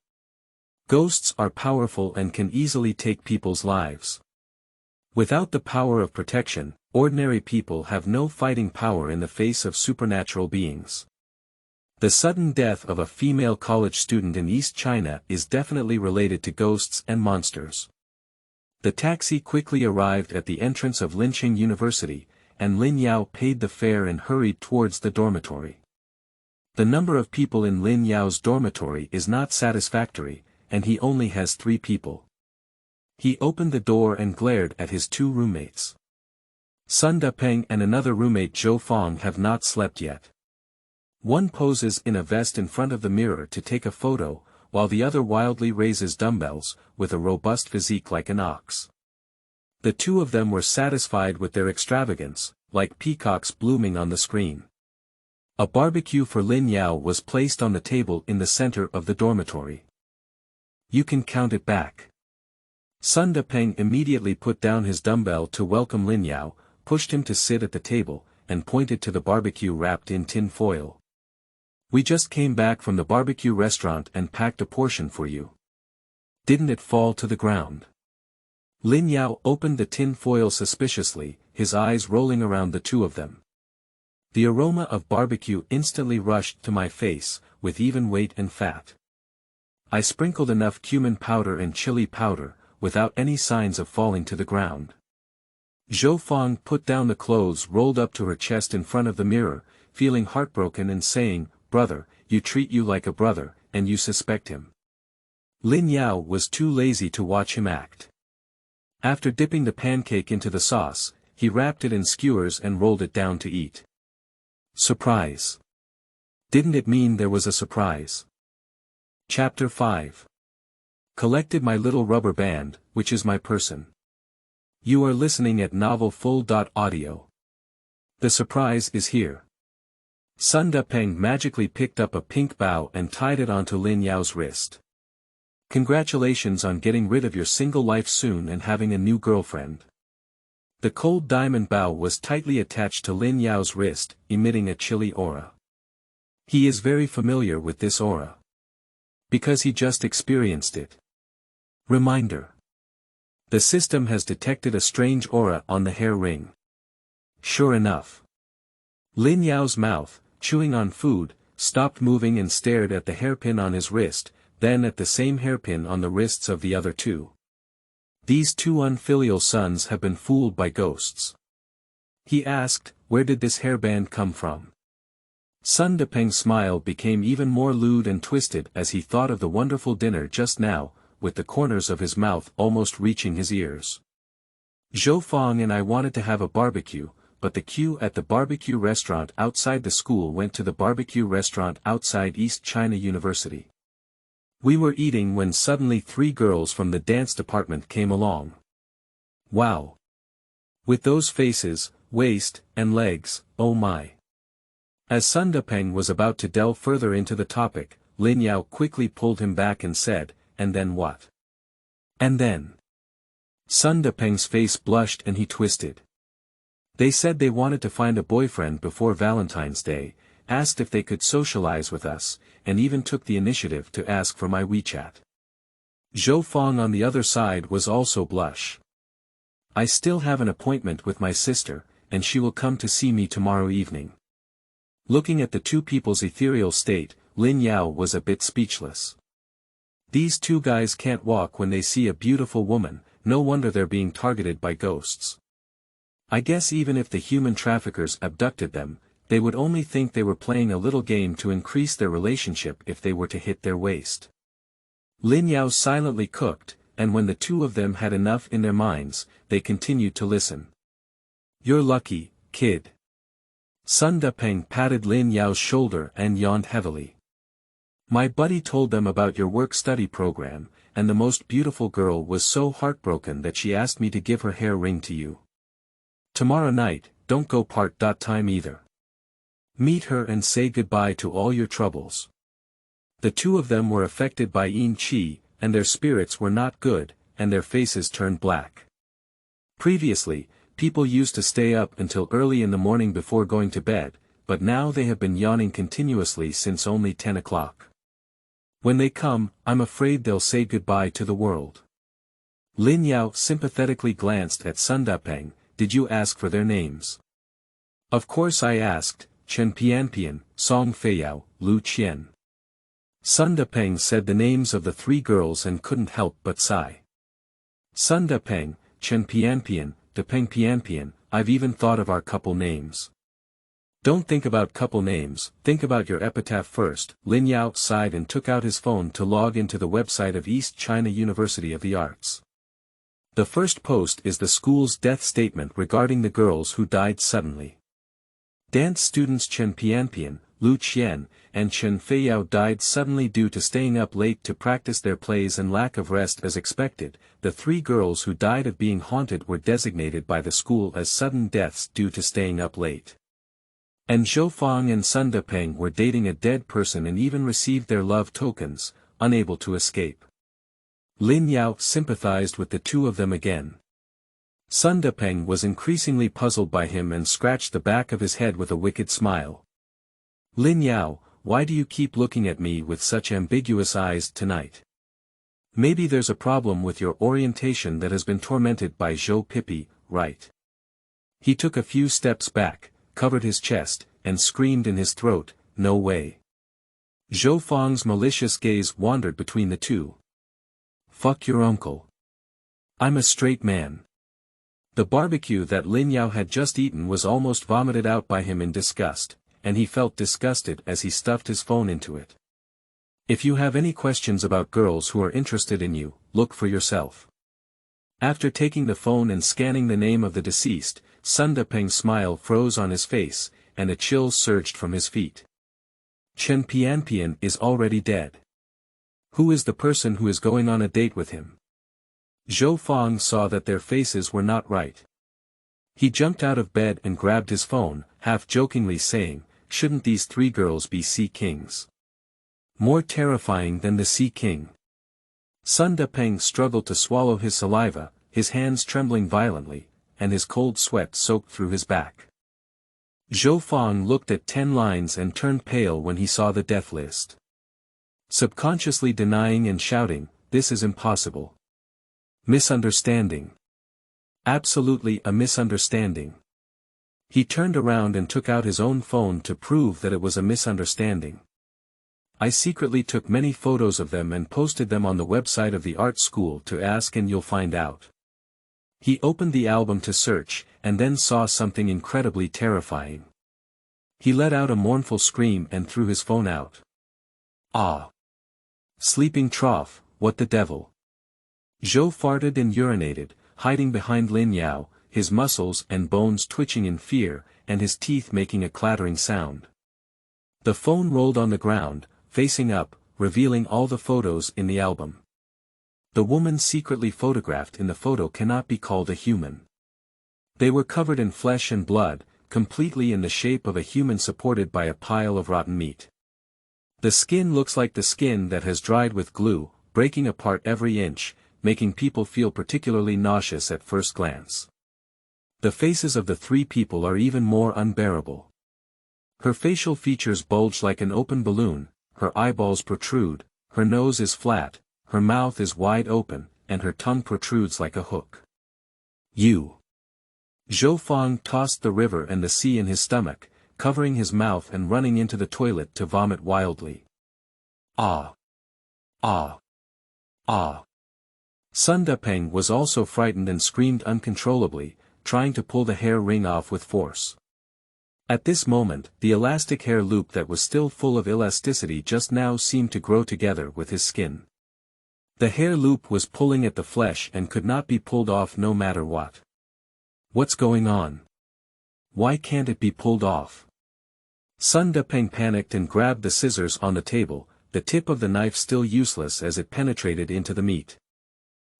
Ghosts are powerful and can easily take people's lives. Without the power of protection, ordinary people have no fighting power in the face of supernatural beings. The sudden death of a female college student in East China is definitely related to ghosts and monsters. The taxi quickly arrived at the entrance of Linqing University, and Lin Yao paid the fare and hurried towards the dormitory. The number of people in Lin Yao's dormitory is not satisfactory, and he only has 3 people. He opened the door and glared at his 2 roommates. Sun Depeng and another roommate Zhou Fong have not slept yet. One poses in a vest in front of the mirror to take a photo, while the other wildly raises dumbbells, with a robust physique like an ox. The two of them were satisfied with their extravagance, like peacocks blooming on the screen. A barbecue for Lin Yao was placed on the table in the center of the dormitory. You can count it back. Sun Dapeng immediately put down his dumbbell to welcome Lin Yao, pushed him to sit at the table, and pointed to the barbecue wrapped in tin foil. We just came back from the barbecue restaurant and packed a portion for you. Didn't it fall to the ground? Lin Yao opened the tin foil suspiciously, his eyes rolling around the two of them. The aroma of barbecue instantly rushed to my face, with even weight and fat. I sprinkled enough cumin powder and chili powder, without any signs of falling to the ground. Zhou Fang put down the clothes rolled up to her chest in front of the mirror, feeling heartbroken and saying, "Brother, you treat you like a brother, and you suspect him." Lin Yao was too lazy to watch him act. After dipping the pancake into the sauce, he wrapped it in skewers and rolled it down to eat. Surprise. Didn't it mean there was a surprise? Chapter 5. Collected my little rubber band, which is my person. You are listening at Novel Full.audio. The surprise is here. Sun Dapeng magically picked up a pink bow and tied it onto Lin Yao's wrist. Congratulations on getting rid of your single life soon and having a new girlfriend. The cold diamond bow was tightly attached to Lin Yao's wrist, emitting a chilly aura. He is very familiar with this aura. Because he just experienced it. Reminder. The system has detected a strange aura on the hair ring. Sure enough. Lin Yao's mouth, chewing on food, stopped moving and stared at the hairpin on his wrist, then at the same hairpin on the wrists of the other two. These two unfilial sons have been fooled by ghosts. He asked, where did this hairband come from? Sun Dapeng's smile became even more lewd and twisted as he thought of the wonderful dinner just now, with the corners of his mouth almost reaching his ears. Zhou Fang and I wanted to have a barbecue, but the queue at the barbecue restaurant outside the school went to the barbecue restaurant outside East China University. We were eating when suddenly 3 girls from the dance department came along. Wow! With those faces, waist, and legs, oh my! As Sun Dapeng was about to delve further into the topic, Lin Yao quickly pulled him back and said, and then what? And then? Sun Dapeng's face blushed and he twisted. They said they wanted to find a boyfriend before Valentine's Day, asked if they could socialize with us, and even took the initiative to ask for my WeChat. Zhou Fang on the other side was also blush. I still have an appointment with my sister, and she will come to see me tomorrow evening. Looking at the two people's ethereal state, Lin Yao was a bit speechless. These two guys can't walk when they see a beautiful woman, no wonder they're being targeted by ghosts. I guess even if the human traffickers abducted them, they would only think they were playing a little game to increase their relationship if they were to hit their waist. Lin Yao silently cooked, and when the two of them had enough in their minds, they continued to listen. You're lucky, kid. Sun Dapeng patted Lin Yao's shoulder and yawned heavily. My buddy told them about your work-study program, and the most beautiful girl was so heartbroken that she asked me to give her hair ring to you. Tomorrow night, don't go part-time either. Meet her and say goodbye to all your troubles. The two of them were affected by Yin Qi, and their spirits were not good, and their faces turned black. Previously, people used to stay up until early in the morning before going to bed, but now they have been yawning continuously since only 10 o'clock. When they come, I'm afraid they'll say goodbye to the world. Lin Yao sympathetically glanced at Sun Dapeng. Did you ask for their names? Of course I asked, Chen Pianpian, Song Feiyao, Lu Qian. Sun Dapeng said the names of the 3 girls and couldn't help but sigh. Sun Dapeng, Chen Pianpian, Dapeng Pianpian, I've even thought of our couple names. Don't think about couple names, think about your epitaph first. Lin Yao sighed and took out his phone to log into the website of East China University of the Arts. The first post is the school's death statement regarding the girls who died suddenly. Dance students Chen Pianpian, Lu Qian, and Chen Feiyao died suddenly due to staying up late to practice their plays and lack of rest as expected. The 3 girls who died of being haunted were designated by the school as sudden deaths due to staying up late. And Zhou Fang and Sun Depeng were dating a dead person and even received their love tokens, unable to escape. Lin Yao sympathized with the 2 of them again. Sun Depeng was increasingly puzzled by him and scratched the back of his head with a wicked smile. Lin Yao, why do you keep looking at me with such ambiguous eyes tonight? Maybe there's a problem with your orientation that has been tormented by Zhou Pipi, right? He took a few steps back, covered his chest, and screamed in his throat, no way. Zhou Fang's malicious gaze wandered between the 2. Fuck your uncle. I'm a straight man. The barbecue that Lin Yao had just eaten was almost vomited out by him in disgust, and he felt disgusted as he stuffed his phone into it. If you have any questions about girls who are interested in you, look for yourself. After taking the phone and scanning the name of the deceased, Sun Depeng's smile froze on his face, and a chill surged from his feet. Chen Pianpian is already dead. Who is the person who is going on a date with him? Zhou Fang saw that their faces were not right. He jumped out of bed and grabbed his phone, half-jokingly saying, shouldn't these 3 girls be Sea Kings? More terrifying than the Sea King. Sun Depeng struggled to swallow his saliva, his hands trembling violently, and his cold sweat soaked through his back. Zhou Fang looked at 10 lines and turned pale when he saw the death list. Subconsciously denying and shouting, this is impossible. Misunderstanding. Absolutely a misunderstanding. He turned around and took out his own phone to prove that it was a misunderstanding. I secretly took many photos of them and posted them on the website of the art school to ask and you'll find out. He opened the album to search, and then saw something incredibly terrifying. He let out a mournful scream and threw his phone out. Ah! Sleeping trough, what the devil! Zhou farted and urinated, hiding behind Lin Yao, his muscles and bones twitching in fear, and his teeth making a clattering sound. The phone rolled on the ground, facing up, revealing all the photos in the album. The woman secretly photographed in the photo cannot be called a human. They were covered in flesh and blood, completely in the shape of a human supported by a pile of rotten meat. The skin looks like the skin that has dried with glue, breaking apart every inch, making people feel particularly nauseous at first glance. The faces of the 3 people are even more unbearable. Her facial features bulge like an open balloon, her eyeballs protrude, her nose is flat, her mouth is wide open, and her tongue protrudes like a hook. You. Zhou Fang tossed the river and the sea in his stomach, covering his mouth and running into the toilet to vomit wildly. Ah! Ah! Ah! Sun Depeng was also frightened and screamed uncontrollably, trying to pull the hair ring off with force. At this moment, the elastic hair loop that was still full of elasticity just now seemed to grow together with his skin. The hair loop was pulling at the flesh and could not be pulled off no matter what. What's going on? Why can't it be pulled off? Sun Depeng panicked and grabbed the scissors on the table, the tip of the knife still useless as it penetrated into the meat.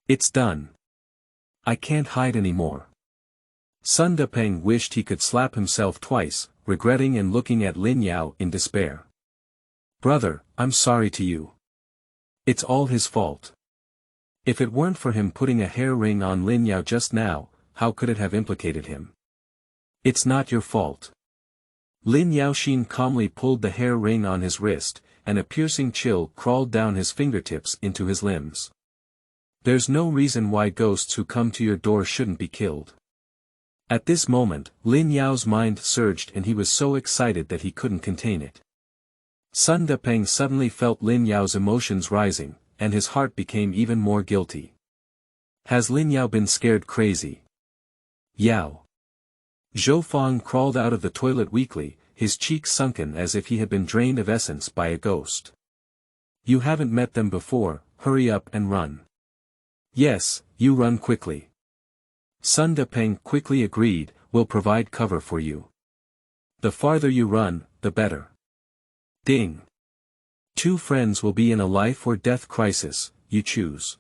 It's done. I can't hide anymore. Sun Depeng wished he could slap himself twice, regretting and looking at Lin Yao in despair. Brother, I'm sorry to you. It's all his fault. If it weren't for him putting a hair ring on Lin Yao just now, how could it have implicated him? It's not your fault. Lin Yaoxin calmly pulled the hair ring on his wrist, and a piercing chill crawled down his fingertips into his limbs. There's no reason why ghosts who come to your door shouldn't be killed. At this moment, Lin Yao's mind surged and he was so excited that he couldn't contain it. Sun Depeng suddenly felt Lin Yao's emotions rising, and his heart became even more guilty. Has Lin Yao been scared crazy? Yao. Zhou Fang crawled out of the toilet weakly, his cheeks sunken as if he had been drained of essence by a ghost. You haven't met them before, hurry up and run. Yes, you run quickly. Sun Depeng quickly agreed, we'll provide cover for you. The farther you run, the better. Ding. Two friends will be in a life or death crisis, you choose.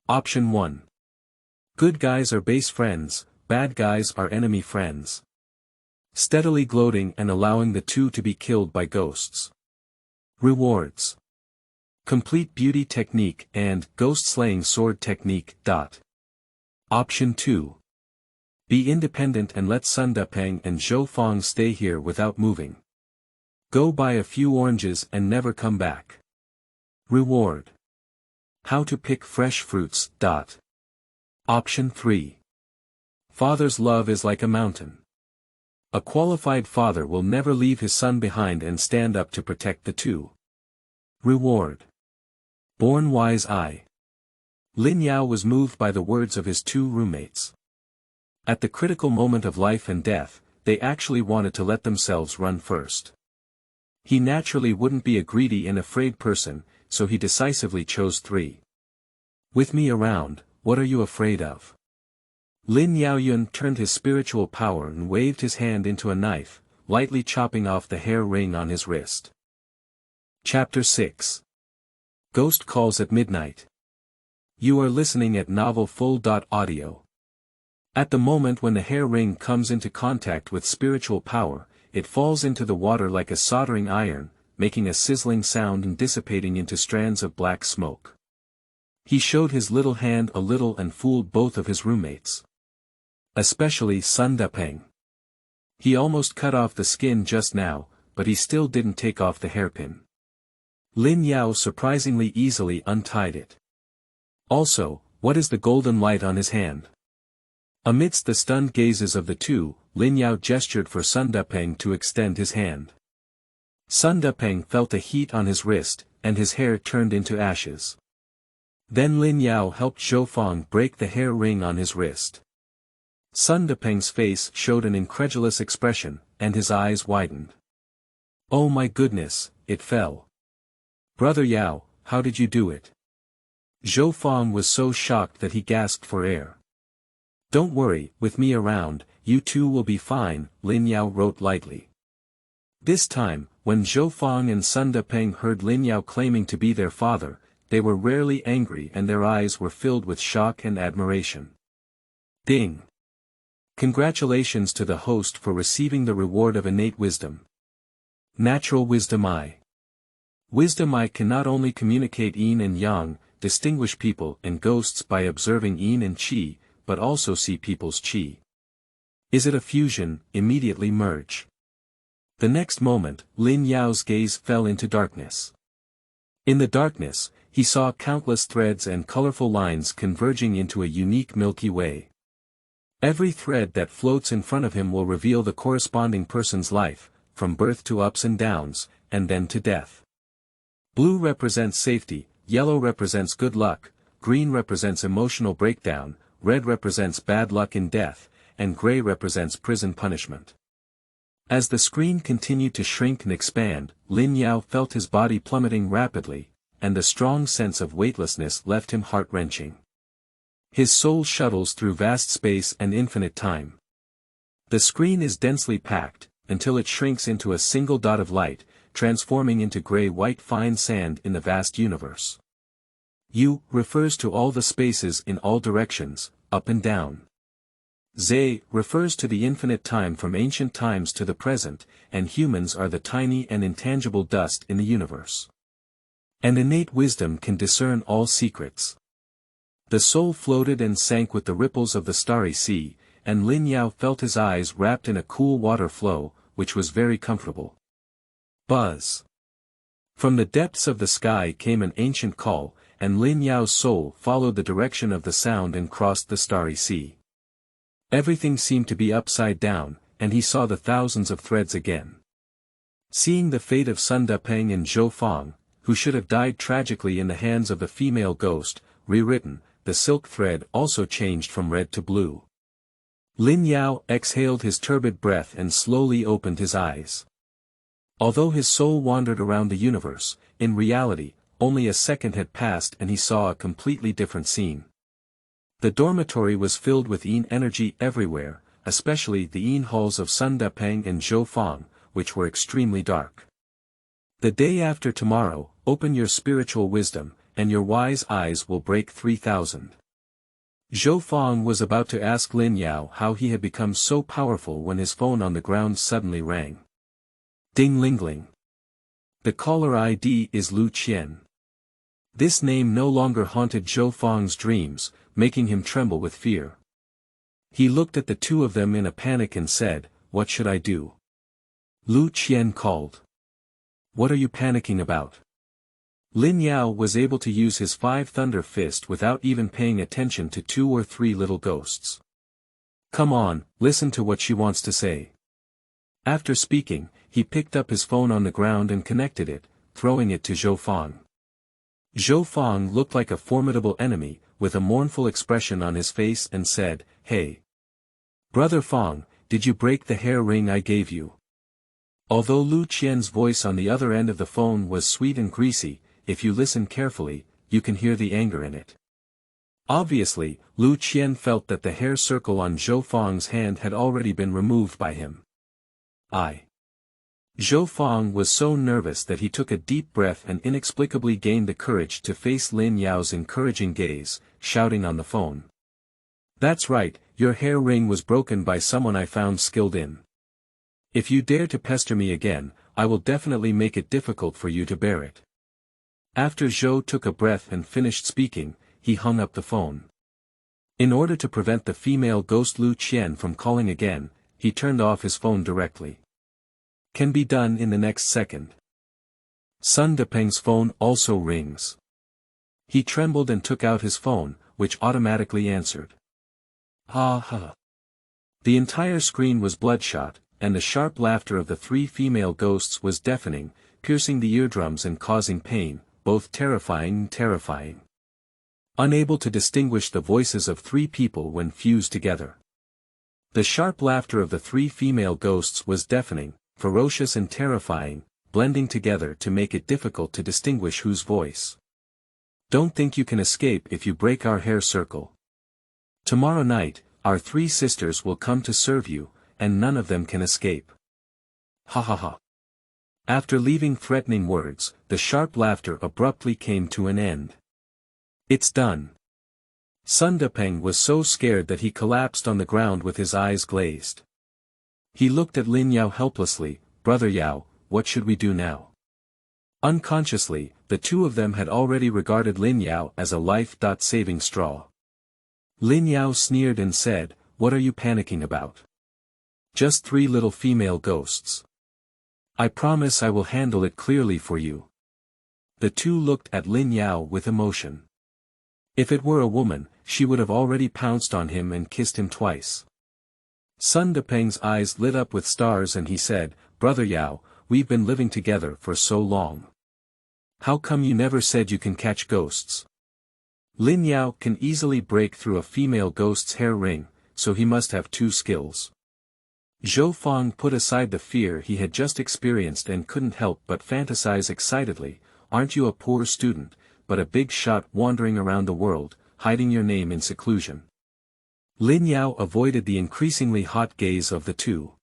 Option 1. Good guys are base friends, bad guys are enemy friends. Steadily gloating and allowing the two to be killed by ghosts. Rewards. Complete beauty technique and ghost slaying sword technique. Option 2. Be independent and let Sun Dapeng and Zhou Fang stay here without moving. Go buy a few oranges and never come back. Reward. How to pick fresh fruits. Option 3. Father's love is like a mountain. A qualified father will never leave his son behind and stand up to protect the two. Reward. Born wise eye. Lin Yao was moved by the words of his two roommates. At the critical moment of life and death, they actually wanted to let themselves run first. He naturally wouldn't be a greedy and afraid person, so he decisively chose 3. With me around, what are you afraid of? Lin Yaoyun turned his spiritual power and waved his hand into a knife, lightly chopping off the hair ring on his wrist. Chapter 6. Ghost Calls at Midnight. You are listening at Novel FUL. Audio. At the moment when the hair ring comes into contact with spiritual power, it falls into the water like a soldering iron, making a sizzling sound and dissipating into strands of black smoke. He showed his little hand a little and fooled both of his roommates. Especially Sun Dapeng. He almost cut off the skin just now, but he still didn't take off the hairpin. Lin Yao surprisingly easily untied it. Also, what is the golden light on his hand? Amidst the stunned gazes of the two, Lin Yao gestured for Sun Dapeng to extend his hand. Sun Dapeng felt the heat on his wrist, and his hair turned into ashes. Then Lin Yao helped Zhou Fang break the hair ring on his wrist. Sun Dapeng's face showed an incredulous expression, and his eyes widened. Oh my goodness, it fell. Brother Yao, how did you do it? Zhou Fang was so shocked that he gasped for air. Don't worry, with me around, you two will be fine, Lin Yao wrote lightly. This time, when Zhou Fang and Sun Dapeng heard Lin Yao claiming to be their father, they were rarely angry and their eyes were filled with shock and admiration. Ding! Congratulations to the host for receiving the reward of innate wisdom. Natural wisdom I. Wisdom I can not only communicate yin and yang, distinguish people and ghosts by observing yin and qi, but also see people's qi. Is it a fusion? Immediately merge. The next moment, Lin Yao's gaze fell into darkness. In the darkness, he saw countless threads and colorful lines converging into a unique Milky Way. Every thread that floats in front of him will reveal the corresponding person's life, from birth to ups and downs, and then to death. Blue represents safety, yellow represents good luck, green represents emotional breakdown, red represents bad luck in death, and gray represents prison punishment. As the screen continued to shrink and expand, Lin Yao felt his body plummeting rapidly, and the strong sense of weightlessness left him heart-wrenching. His soul shuttles through vast space and infinite time. The screen is densely packed, until it shrinks into a single dot of light, transforming into gray-white fine sand in the vast universe. U refers to all the spaces in all directions, up and down. Z refers to the infinite time from ancient times to the present, and humans are the tiny and intangible dust in the universe. And innate wisdom can discern all secrets. The soul floated and sank with the ripples of the starry sea, and Lin Yao felt his eyes wrapped in a cool water flow, which was very comfortable. Buzz. From the depths of the sky came an ancient call, and Lin Yao's soul followed the direction of the sound and crossed the starry sea. Everything seemed to be upside down, and he saw the thousands of threads again. Seeing the fate of Sun Dapeng and Zhou Fang, who should have died tragically in the hands of the female ghost, rewritten, the silk thread also changed from red to blue. Lin Yao exhaled his turbid breath and slowly opened his eyes. Although his soul wandered around the universe, in reality, only a second had passed and he saw a completely different scene. The dormitory was filled with yin energy everywhere, especially the yin halls of Sun Dapeng and Zhou Fang, which were extremely dark. The day after tomorrow, open your spiritual wisdom, and your wise eyes will break 3,000. Zhou Fang was about to ask Lin Yao how he had become so powerful when his phone on the ground suddenly rang. Ding ling ling. The caller ID is Lu Qian. This name no longer haunted Zhou Fang's dreams, making him tremble with fear. He looked at the two of them in a panic and said, "What should I do?" Lu Qian called. "What are you panicking about?" Lin Yao was able to use his 5 thunder fist without even paying attention to 2 or 3 little ghosts. "Come on, listen to what she wants to say." After speaking, he picked up his phone on the ground and connected it, throwing it to Zhou Fang. Zhou Fang looked like a formidable enemy, with a mournful expression on his face and said, "Hey! Brother Fang, did you break the hair ring I gave you?" Although Lu Qian's voice on the other end of the phone was sweet and greasy, if you listen carefully, you can hear the anger in it. Obviously, Lu Qian felt that the hair circle on Zhou Fang's hand had already been removed by him. Zhou Fang was so nervous that he took a deep breath and inexplicably gained the courage to face Lin Yao's encouraging gaze, shouting on the phone. "That's right, your hair ring was broken by someone I found skilled in. If you dare to pester me again, I will definitely make it difficult for you to bear it." After Zhou took a breath and finished speaking, he hung up the phone. In order to prevent the female ghost Lu Qian from calling again, he turned off his phone directly. Can be done in the next second. Sun Depeng's phone also rings. He trembled and took out his phone, which automatically answered. Ha ha. The entire screen was bloodshot, and the sharp laughter of the 3 female ghosts was deafening, piercing the eardrums and causing pain, both terrifying and terrifying. Unable to distinguish the voices of 3 people when fused together. The sharp laughter of the 3 female ghosts was deafening, ferocious and terrifying, blending together to make it difficult to distinguish whose voice. "Don't think you can escape if you break our hair circle. Tomorrow night, our 3 sisters will come to serve you, and none of them can escape. Ha ha ha." After leaving threatening words, the sharp laughter abruptly came to an end. "It's done." Sun Depeng was so scared that he collapsed on the ground with his eyes glazed. He looked at Lin Yao helplessly. "Brother Yao, what should we do now?" Unconsciously, the two of them had already regarded Lin Yao as a life-saving straw. Lin Yao sneered and said, "What are you panicking about? Just 3 little female ghosts. I promise I will handle it clearly for you." The two looked at Lin Yao with emotion. If it were a woman, she would have already pounced on him and kissed him twice. Sun Depeng's eyes lit up with stars and he said, "Brother Yao, we've been living together for so long. How come you never said you can catch ghosts?" Lin Yao can easily break through a female ghost's hair ring, so he must have 2 skills. Zhou Fang put aside the fear he had just experienced and couldn't help but fantasize excitedly, "Aren't you a poor student, but a big shot wandering around the world, hiding your name in seclusion?" Lin Yao avoided the increasingly hot gaze of the two.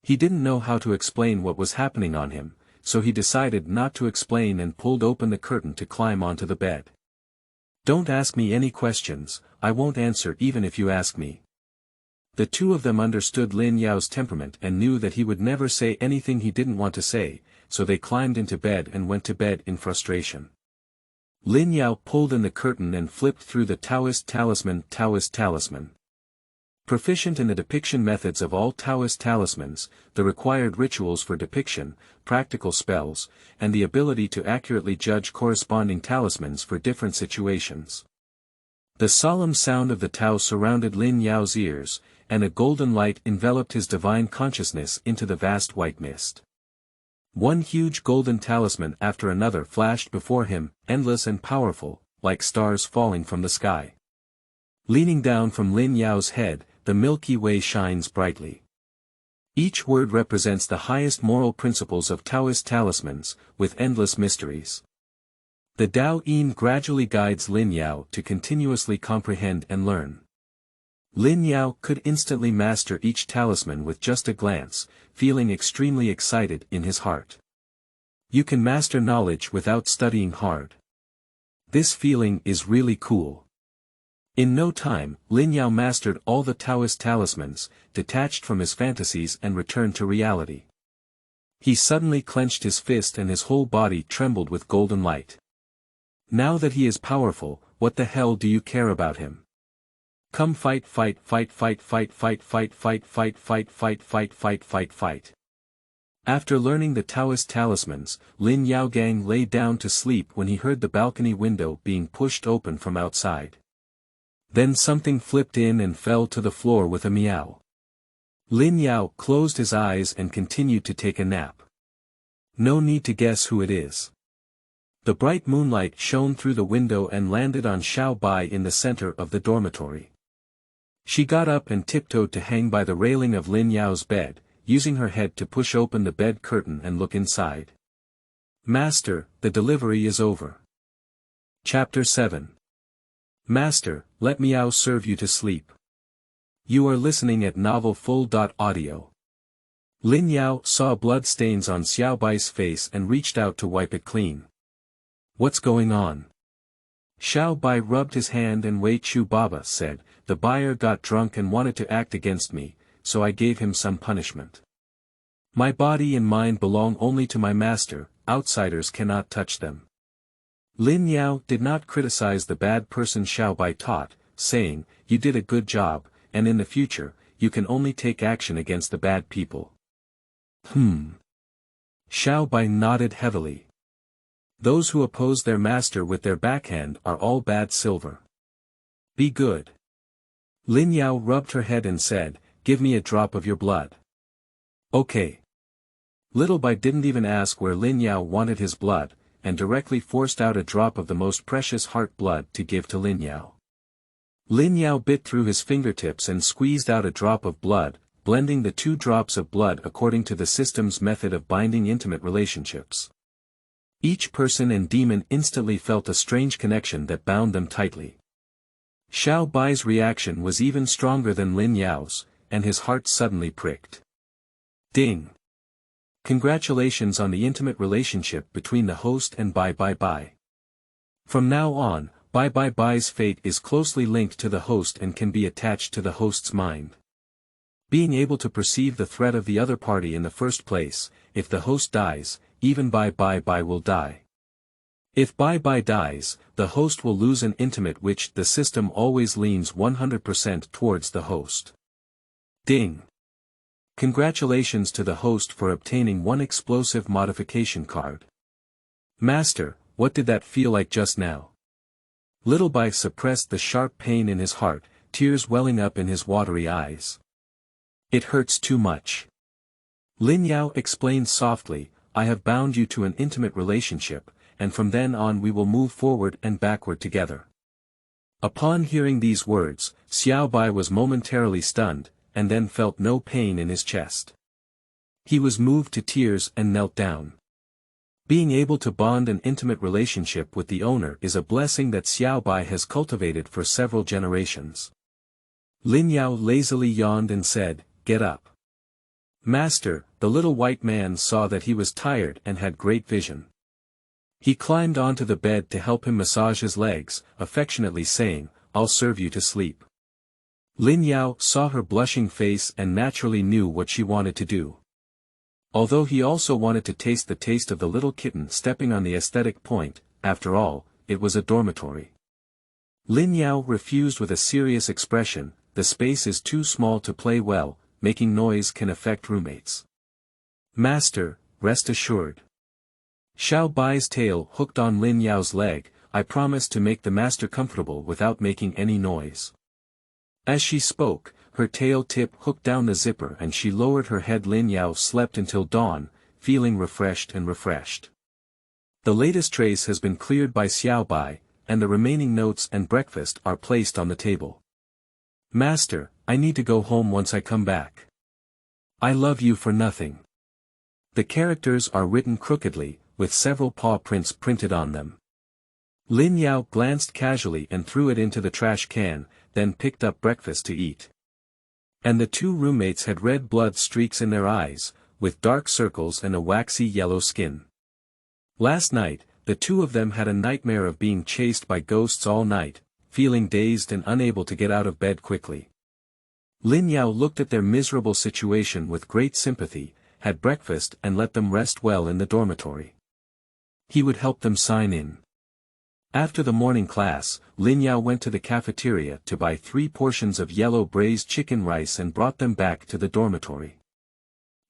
He didn't know how to explain what was happening on him, so he decided not to explain and pulled open the curtain to climb onto the bed. "Don't ask me any questions, I won't answer even if you ask me." The two of them understood Lin Yao's temperament and knew that he would never say anything he didn't want to say, so they climbed into bed and went to bed in frustration. Lin Yao pulled in the curtain and flipped through the Taoist talisman. Proficient in the depiction methods of all Taoist talismans, the required rituals for depiction, practical spells, and the ability to accurately judge corresponding talismans for different situations. The solemn sound of the Tao surrounded Lin Yao's ears, and a golden light enveloped his divine consciousness into the vast white mist. One huge golden talisman after another flashed before him, endless and powerful, like stars falling from the sky. Leaning down from Lin Yao's head, the Milky Way shines brightly. Each word represents the highest moral principles of Taoist talismans, with endless mysteries. The Tao Yin gradually guides Lin Yao to continuously comprehend and learn. Lin Yao could instantly master each talisman with just a glance, feeling extremely excited in his heart. You can master knowledge without studying hard. This feeling is really cool. In no time, Lin Yao mastered all the Taoist talismans, detached from his fantasies and returned to reality. He suddenly clenched his fist and his whole body trembled with golden light. Now that he is powerful, what the hell do you care about him? Come fight fight fight fight fight fight fight fight fight fight fight fight fight fight fight. After learning the Taoist talismans, Lin Yao Gang lay down to sleep when he heard the balcony window being pushed open from outside. Then something flipped in and fell to the floor with a meow. Lin Yao closed his eyes and continued to take a nap. No need to guess who it is. The bright moonlight shone through the window and landed on Xiao Bai in the center of the dormitory. She got up and tiptoed to hang by the railing of Lin Yao's bed, using her head to push open the bed curtain and look inside. Master, the delivery is over. Chapter 7. Master, let Meow serve you to sleep. You are listening at Novel Full.audio. Lin Yao saw blood stains on Xiao Bai's face and reached out to wipe it clean. What's going on? Xiao Bai rubbed his hand and Wei Chu Baba said, the buyer got drunk and wanted to act against me, so I gave him some punishment. My body and mind belong only to my master, outsiders cannot touch them. Lin Yao did not criticize the bad person Xiao Bai taught, saying, you did a good job, and in the future, you can only take action against the bad people. Xiao Bai nodded heavily. Those who oppose their master with their backhand are all bad silver. Be good. Lin Yao rubbed her head and said, give me a drop of your blood. Okay. Little Bai didn't even ask where Lin Yao wanted his blood, and directly forced out a drop of the most precious heart blood to give to Lin Yao. Lin Yao bit through his fingertips and squeezed out a drop of blood, blending the 2 drops of blood according to the system's method of binding intimate relationships. Each person and demon instantly felt a strange connection that bound them tightly. Xiao Bai's reaction was even stronger than Lin Yao's, and his heart suddenly pricked. Ding! Congratulations on the intimate relationship between the host and Bai Bai Bai. From now on, Bai Bai Bai's fate is closely linked to the host and can be attached to the host's mind. Being able to perceive the threat of the other party in the first place, if the host dies, even Bai Bai Bai will die. If Bai Bai dies, the host will lose an intimate which the system always leans 100% towards the host. Ding! Congratulations to the host for obtaining 1 explosive modification card. Master, what did that feel like just now? Little Bai suppressed the sharp pain in his heart, tears welling up in his watery eyes. It hurts too much. Lin Yao explained softly, I have bound you to an intimate relationship, and from then on we will move forward and backward together. Upon hearing these words, Xiao Bai was momentarily stunned, and then felt no pain in his chest. He was moved to tears and knelt down. Being able to bond an intimate relationship with the owner is a blessing that Xiao Bai has cultivated for several generations. Lin Yao lazily yawned and said, get up. Master, the little white man saw that he was tired and had great vision. He climbed onto the bed to help him massage his legs, affectionately saying, I'll serve you to sleep. Lin Yao saw her blushing face and naturally knew what she wanted to do. Although he also wanted to taste the taste of the little kitten stepping on the aesthetic point, after all, it was a dormitory. Lin Yao refused with a serious expression, the space is too small to play well, making noise can affect roommates. Master, rest assured. Xiao Bai's tail hooked on Lin Yao's leg, I promise to make the master comfortable without making any noise. As she spoke, her tail tip hooked down the zipper and she lowered her head. Lin Yao slept until dawn, feeling refreshed and refreshed. The latest trace has been cleared by Xiao Bai, and the remaining notes and breakfast are placed on the table. Master, I need to go home once I come back. I love you for nothing. The characters are written crookedly, with several paw prints printed on them. Lin Yao glanced casually and threw it into the trash can, then picked up breakfast to eat. And the 2 roommates had red blood streaks in their eyes, with dark circles and a waxy yellow skin. Last night, the two of them had a nightmare of being chased by ghosts all night, feeling dazed and unable to get out of bed quickly. Lin Yao looked at their miserable situation with great sympathy, had breakfast and let them rest well in the dormitory. He would help them sign in. After the morning class, Lin Yao went to the cafeteria to buy 3 portions of yellow braised chicken rice and brought them back to the dormitory.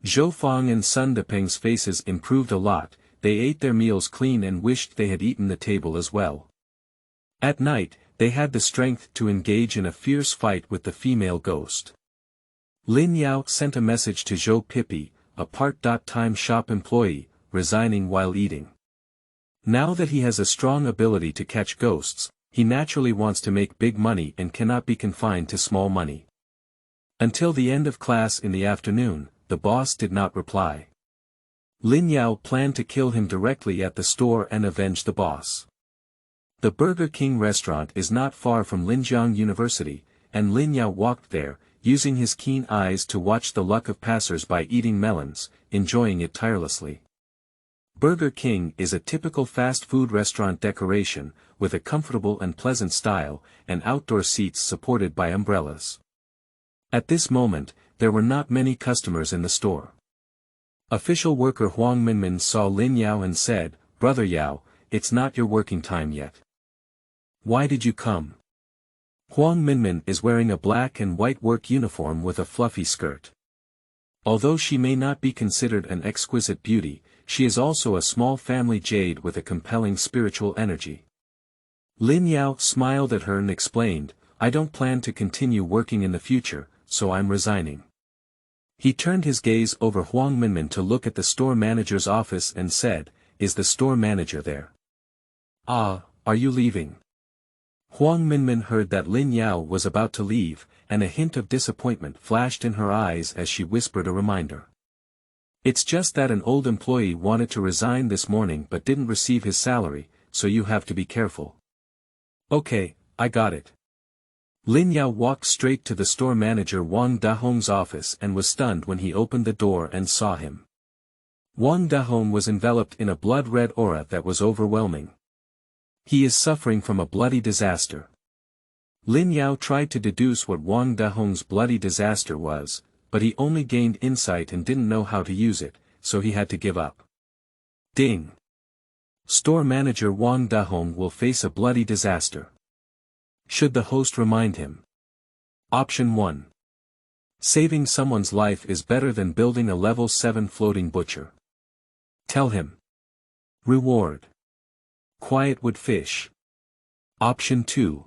Zhou Fang and Sun Depeng's faces improved a lot, they ate their meals clean and wished they had eaten the table as well. At night, they had the strength to engage in a fierce fight with the female ghost. Lin Yao sent a message to Zhou Pipi, a part-time shop employee, resigning while eating. Now that he has a strong ability to catch ghosts, he naturally wants to make big money and cannot be confined to small money. Until the end of class in the afternoon, the boss did not reply. Lin Yao planned to kill him directly at the store and avenge the boss. The Burger King restaurant is not far from Linjiang University, and Lin Yao walked there, using his keen eyes to watch the luck of passers-by eating melons, enjoying it tirelessly. Burger King is a typical fast food restaurant decoration, with a comfortable and pleasant style, and outdoor seats supported by umbrellas. At this moment, there were not many customers in the store. Official worker Huang Minmin saw Lin Yao and said, "Brother Yao, it's not your working time yet. Why did you come?" Huang Minmin is wearing a black and white work uniform with a fluffy skirt. Although she may not be considered an exquisite beauty, she is also a small family jade with a compelling spiritual energy. Lin Yao smiled at her and explained, "I don't plan to continue working in the future, so I'm resigning." He turned his gaze over Huang Minmin to look at the store manager's office and said, "Is the store manager there?" "Ah, are you leaving?" Huang Minmin heard that Lin Yao was about to leave, and a hint of disappointment flashed in her eyes as she whispered a reminder. "It's just that an old employee wanted to resign this morning but didn't receive his salary, so you have to be careful." "Okay, I got it." Lin Yao walked straight to the store manager Wang Dahong's office and was stunned when he opened the door and saw him. Wang Dahong was enveloped in a blood-red aura that was overwhelming. He is suffering from a bloody disaster. Lin Yao tried to deduce what Wang Dahong's bloody disaster was, but he only gained insight and didn't know how to use it, so he had to give up. Ding! Store manager Wang Dahong will face a bloody disaster. Should the host remind him? Option 1. Saving someone's life is better than building a level 7 floating butcher. Tell him. Reward. Quiet wood fish. Option 2.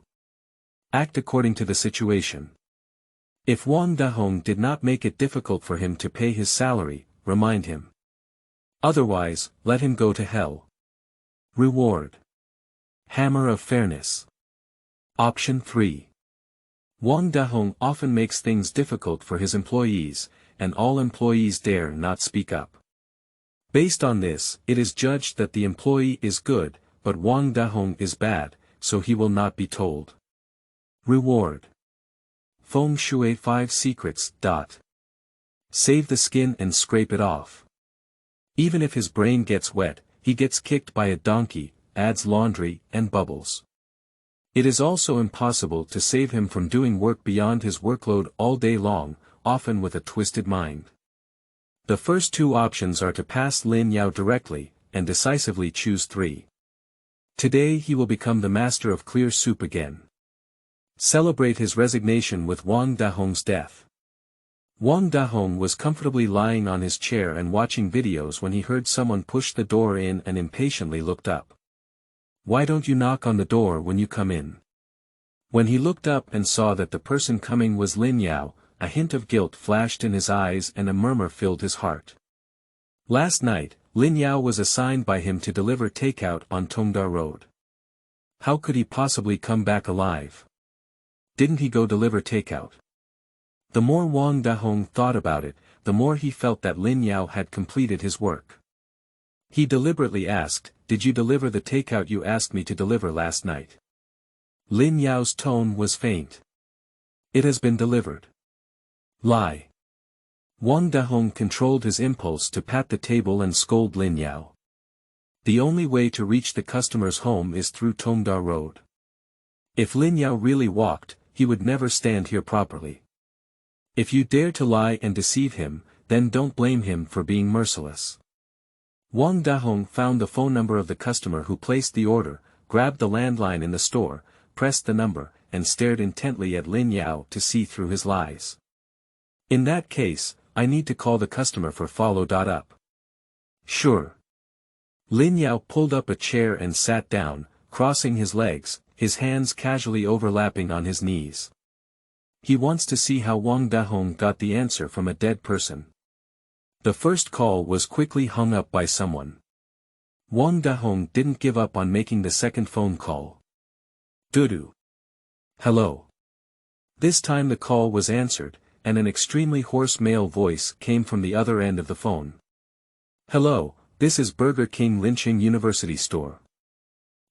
Act according to the situation. If Wang Dahong did not make it difficult for him to pay his salary, remind him. Otherwise, let him go to hell. Reward. Hammer of fairness. Option 3. Wang Dahong often makes things difficult for his employees, and all employees dare not speak up. Based on this, it is judged that the employee is good, but Wang Dahong is bad, so he will not be told. Reward. Feng Shui 5 Secrets. Save the skin and scrape it off. Even if his brain gets wet, he gets kicked by a donkey, adds laundry and bubbles. It is also impossible to save him from doing work beyond his workload all day long, often with a twisted mind. The first 2 options are to pass Lin Yao directly, and decisively choose 3. Today he will become the master of clear soup again. Celebrate his resignation with Wang Dahong's death. Wang Dahong was comfortably lying on his chair and watching videos when he heard someone push the door in and impatiently looked up. "Why don't you knock on the door when you come in?" When he looked up and saw that the person coming was Lin Yao, a hint of guilt flashed in his eyes and a murmur filled his heart. Last night, Lin Yao was assigned by him to deliver takeout on Tongda Road. How could he possibly come back alive? Didn't he go deliver takeout? The more Wang Dahong thought about it, the more he felt that Lin Yao had completed his work. He deliberately asked, "Did you deliver the takeout you asked me to deliver last night?" Lin Yao's tone was faint. "It has been delivered." Lie. Wang Dahong controlled his impulse to pat the table and scold Lin Yao. The only way to reach the customer's home is through Tongda Road. If Lin Yao really walked, he would never stand here properly. If you dare to lie and deceive him, then don't blame him for being merciless. Wang Dahong found the phone number of the customer who placed the order, grabbed the landline in the store, pressed the number, and stared intently at Lin Yao to see through his lies. In that case, I need to call the customer for follow-up. Sure. Lin Yao pulled up a chair and sat down, crossing his legs, his hands casually overlapping on his knees. He wants to see how Wang Dahong got the answer from a dead person. The first call was quickly hung up by someone. Wang Dahong didn't give up on making the second phone call. Dudu. Hello. This time the call was answered, and an extremely hoarse male voice came from the other end of the phone. Hello, this is Burger King Linqing University Store.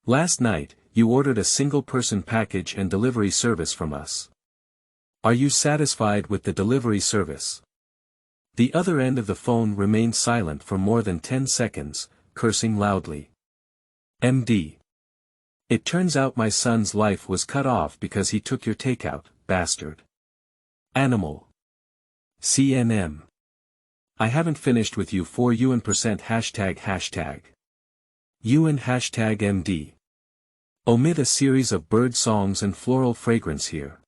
Last night, you ordered a single-person package and delivery service from us. Are you satisfied with the delivery service? The other end of the phone remained silent for more than 10 seconds, cursing loudly. MD. It turns out my son's life was cut off because he took your takeout, bastard. Animal. CNM. I haven't finished with you for UN %##. UN #MD. Omit a series of bird songs and floral fragrance here.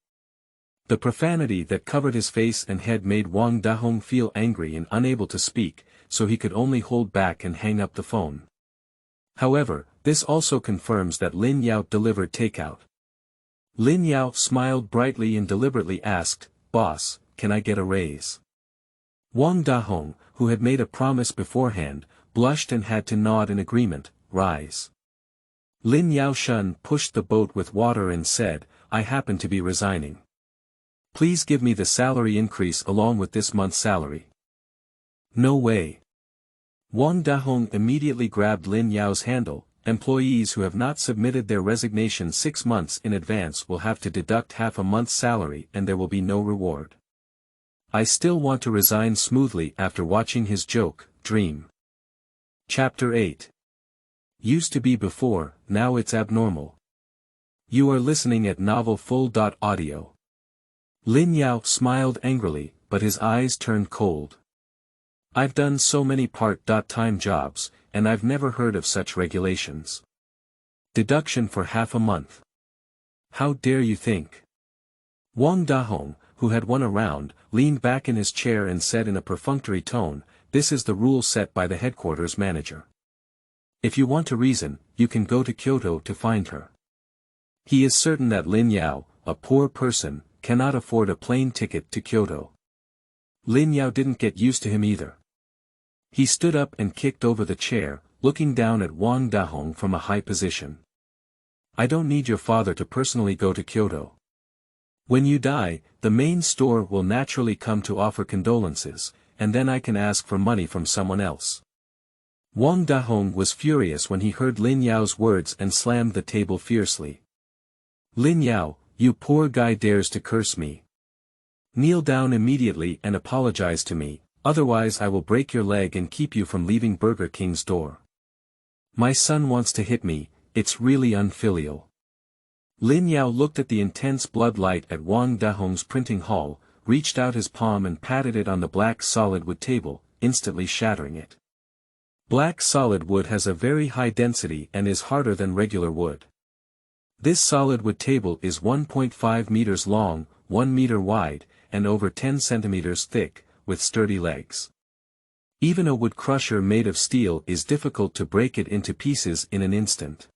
The profanity that covered his face and head made Wang Dahong feel angry and unable to speak, so he could only hold back and hang up the phone. However, this also confirms that Lin Yao delivered takeout. Lin Yao smiled brightly and deliberately asked, Boss, can I get a raise? Wang Dahong, who had made a promise beforehand, blushed and had to nod in agreement, rise. Lin Yao Shun pushed the boat with water and said, I happen to be resigning. Please give me the salary increase along with this month's salary. No way. Wang Dahong immediately grabbed Lin Yao's handle. Employees who have not submitted their resignation 6 months in advance will have to deduct half a month's salary and there will be no reward. I still want to resign smoothly after watching his joke, dream. Chapter 8. Used to be before, now it's abnormal. You are listening at Novel Full.audio. Lin Yao smiled angrily, but his eyes turned cold. I've done so many part-time jobs, and I've never heard of such regulations. Deduction for half a month. How dare you think? Wang Dahong, who had won a round, leaned back in his chair and said in a perfunctory tone, this is the rule set by the headquarters manager. If you want to reason, you can go to Kyoto to find her. He is certain that Lin Yao, a poor person, cannot afford a plane ticket to Kyoto. Lin Yao didn't get used to him either. He stood up and kicked over the chair, looking down at Wang Dahong from a high position. I don't need your father to personally go to Kyoto. When you die, the main store will naturally come to offer condolences, and then I can ask for money from someone else. Wang Dahong was furious when he heard Lin Yao's words and slammed the table fiercely. Lin Yao, you poor guy dares to curse me. Kneel down immediately and apologize to me, otherwise I will break your leg and keep you from leaving Burger King's door. My son wants to hit me, it's really unfilial. Lin Yao looked at the intense blood light at Wang Dahong's printing hall, reached out his palm and patted it on the black solid wood table, instantly shattering it. Black solid wood has a very high density and is harder than regular wood. This solid wood table is 1.5 meters long, 1 meter wide, and over 10 centimeters thick, with sturdy legs. Even a wood crusher made of steel is difficult to break it into pieces in an instant.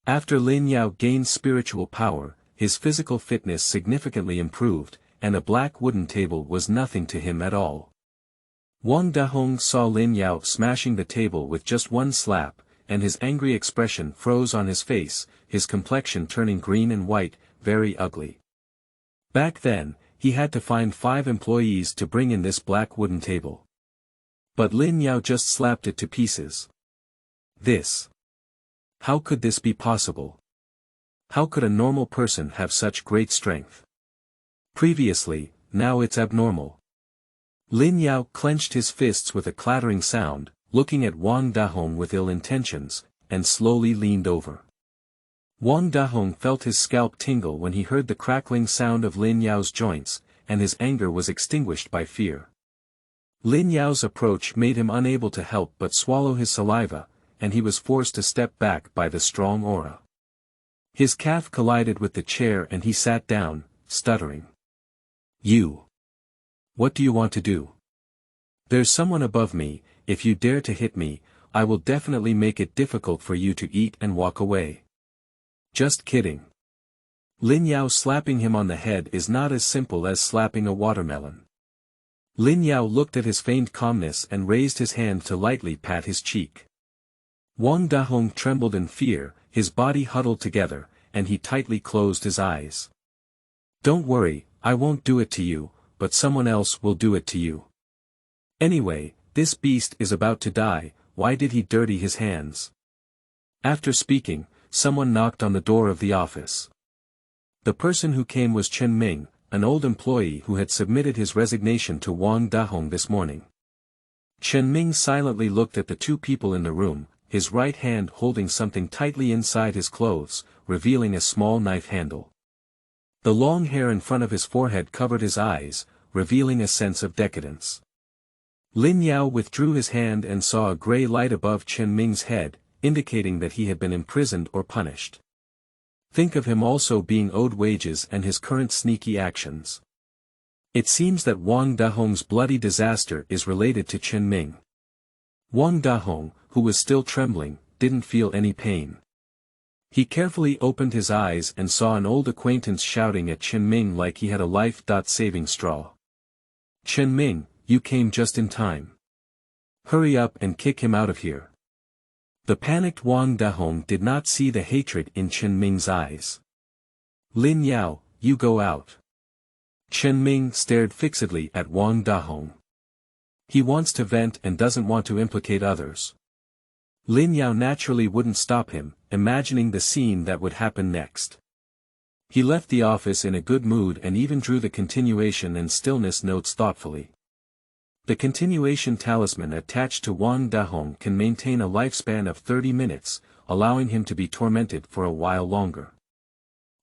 After Lin Yao gained spiritual power, his physical fitness significantly improved, and a black wooden table was nothing to him at all. Wang Dahong saw Lin Yao smashing the table with just one slap, and his angry expression froze on his face, his complexion turning green and white, very ugly. Back then, he had to find 5 employees to bring in this black wooden table. But Lin Yao just slapped it to pieces. This. How could this be possible? How could a normal person have such great strength? Previously, now it's abnormal. Lin Yao clenched his fists with a clattering sound, looking at Wang Dahong with ill intentions, and slowly leaned over. Wang Dahong felt his scalp tingle when he heard the crackling sound of Lin Yao's joints, and his anger was extinguished by fear. Lin Yao's approach made him unable to help but swallow his saliva, and he was forced to step back by the strong aura. His calf collided with the chair and he sat down, stuttering. "You. What do you want to do? There's someone above me. If you dare to hit me, I will definitely make it difficult for you to eat and walk away." "Just kidding. Lin Yao slapping him on the head is not as simple as slapping a watermelon." Lin Yao looked at his feigned calmness and raised his hand to lightly pat his cheek. Wang Dahong trembled in fear, his body huddled together, and he tightly closed his eyes. "Don't worry, I won't do it to you, but someone else will do it to you. Anyway, this beast is about to die, why did he dirty his hands?" After speaking, someone knocked on the door of the office. The person who came was Chen Ming, an old employee who had submitted his resignation to Wang Dahong this morning. Chen Ming silently looked at the two people in the room, his right hand holding something tightly inside his clothes, revealing a small knife handle. The long hair in front of his forehead covered his eyes, revealing a sense of decadence. Lin Yao withdrew his hand and saw a gray light above Chen Ming's head, indicating that he had been imprisoned or punished. Think of him also being owed wages and his current sneaky actions. It seems that Wang Dahong's bloody disaster is related to Chen Ming. Wang Dahong, who was still trembling, didn't feel any pain. He carefully opened his eyes and saw an old acquaintance shouting at Chen Ming like he had a life-saving straw. "Chen Ming, you came just in time. Hurry up and kick him out of here." The panicked Wang Dahong did not see the hatred in Chen Ming's eyes. "Lin Yao, you go out." Chen Ming stared fixedly at Wang Dahong. He wants to vent and doesn't want to implicate others. Lin Yao naturally wouldn't stop him, imagining the scene that would happen next. He left the office in a good mood and even drew the continuation and stillness notes thoughtfully. The continuation talisman attached to Wang Dahong can maintain a lifespan of 30 minutes, allowing him to be tormented for a while longer.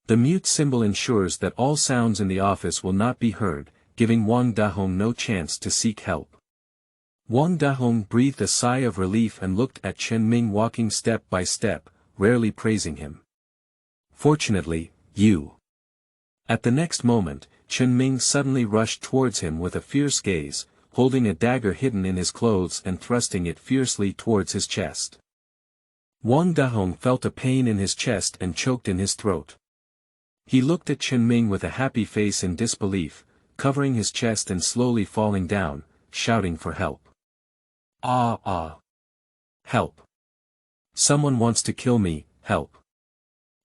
The mute symbol ensures that all sounds in the office will not be heard, giving Wang Dahong no chance to seek help. Wang Dahong breathed a sigh of relief and looked at Chen Ming walking step by step, rarely praising him. "Fortunately, you." At the next moment, Chen Ming suddenly rushed towards him with a fierce gaze, holding a dagger hidden in his clothes and thrusting it fiercely towards his chest. Wang Dahong felt a pain in his chest and choked in his throat. He looked at Chen Ming with a happy face in disbelief, covering his chest and slowly falling down, shouting for help. Ah! Help! Someone wants to kill me, help!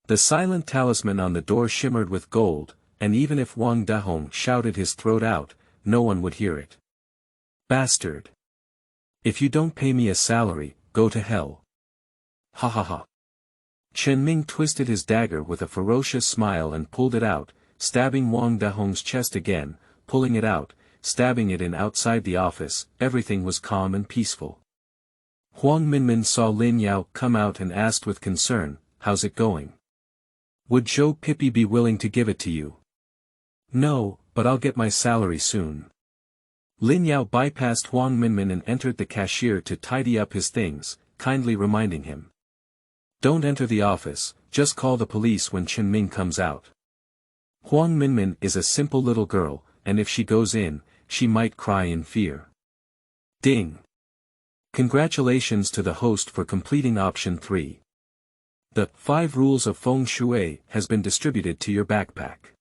The silent talisman on the door shimmered with gold, and even if Wang Dahong shouted his throat out, no one would hear it. "Bastard! If you don't pay me a salary, go to hell. Ha ha ha." Chen Ming twisted his dagger with a ferocious smile and pulled it out, stabbing Wang Dahong's chest again, pulling it out, stabbing it in outside the office. Everything was calm and peaceful. Huang Minmin saw Lin Yao come out and asked with concern, "How's it going? Would Zhou Pippi be willing to give it to you?" "No, but I'll get my salary soon." Lin Yao bypassed Huang Minmin and entered the cashier to tidy up his things, kindly reminding him. "Don't enter the office, just call the police when Chen Ming comes out. Huang Minmin is a simple little girl, and if she goes in, she might cry in fear." Ding! Congratulations to the host for completing option 3. The 5 Rules of Feng Shui has been distributed to your backpack.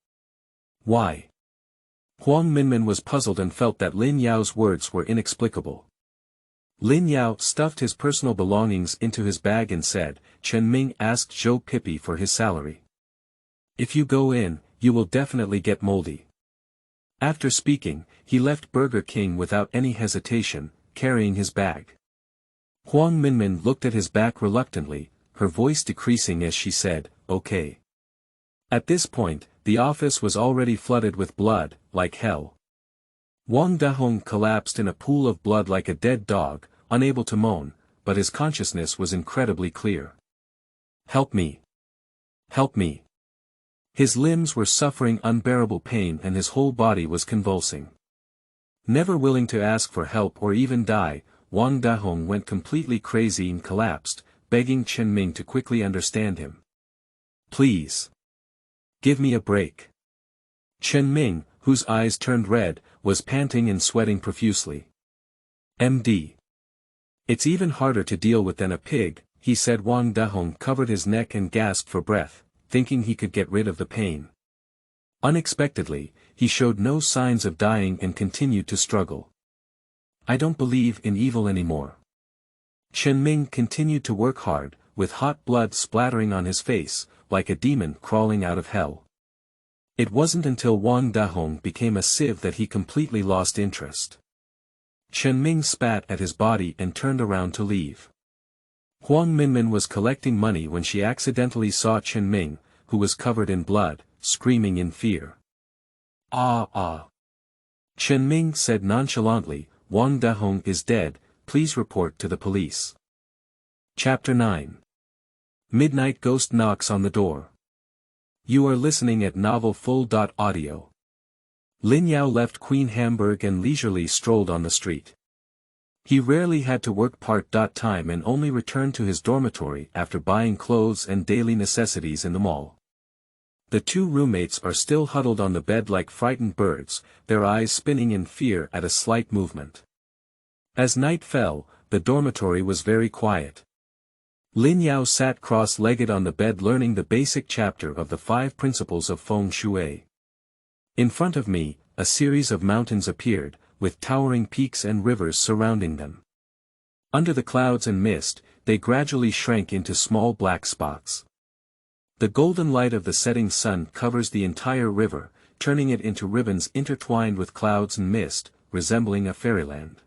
Why? Huang Minmin was puzzled and felt that Lin Yao's words were inexplicable. Lin Yao stuffed his personal belongings into his bag and said, "Chen Ming asked Zhou Pippi for his salary. If you go in, you will definitely get moldy." After speaking, he left Burger King without any hesitation, carrying his bag. Huang Minmin looked at his back reluctantly, her voice decreasing as she said, "Okay." At this point, the office was already flooded with blood, like hell. Wang Dahong collapsed in a pool of blood like a dead dog, unable to moan, but his consciousness was incredibly clear. "Help me! Help me!" His limbs were suffering unbearable pain and his whole body was convulsing. Never willing to ask for help or even die, Wang Dahong went completely crazy and collapsed, begging Chen Ming to quickly understand him. "Please. Give me a break." Chen Ming, whose eyes turned red, was panting and sweating profusely. "MD. It's even harder to deal with than a pig," he said. Wang Dahong covered his neck and gasped for breath, thinking he could get rid of the pain. Unexpectedly, he showed no signs of dying and continued to struggle. "I don't believe in evil anymore." Chen Ming continued to work hard, with hot blood splattering on his face, like a demon crawling out of hell. It wasn't until Wang Dahong became a sieve that he completely lost interest. Chen Ming spat at his body and turned around to leave. Huang Minmin was collecting money when she accidentally saw Chen Ming, who was covered in blood, screaming in fear. Ah. Chen Ming said nonchalantly, "Wang Dahong is dead, please report to the police." Chapter 9. Midnight Ghost knocks on the door. You are listening at novelfull.audio. Lin Yao left Queen Hamburg and leisurely strolled on the street. He rarely had to work part-time and only returned to his dormitory after buying clothes and daily necessities in the mall. The two roommates are still huddled on the bed like frightened birds, their eyes spinning in fear at a slight movement. As night fell, the dormitory was very quiet. Lin Yao sat cross-legged on the bed learning the basic chapter of the 5 principles of feng shui. In front of me, a series of mountains appeared, with towering peaks and rivers surrounding them. Under the clouds and mist, they gradually shrank into small black spots. The golden light of the setting sun covers the entire river, turning it into ribbons intertwined with clouds and mist, resembling a fairyland.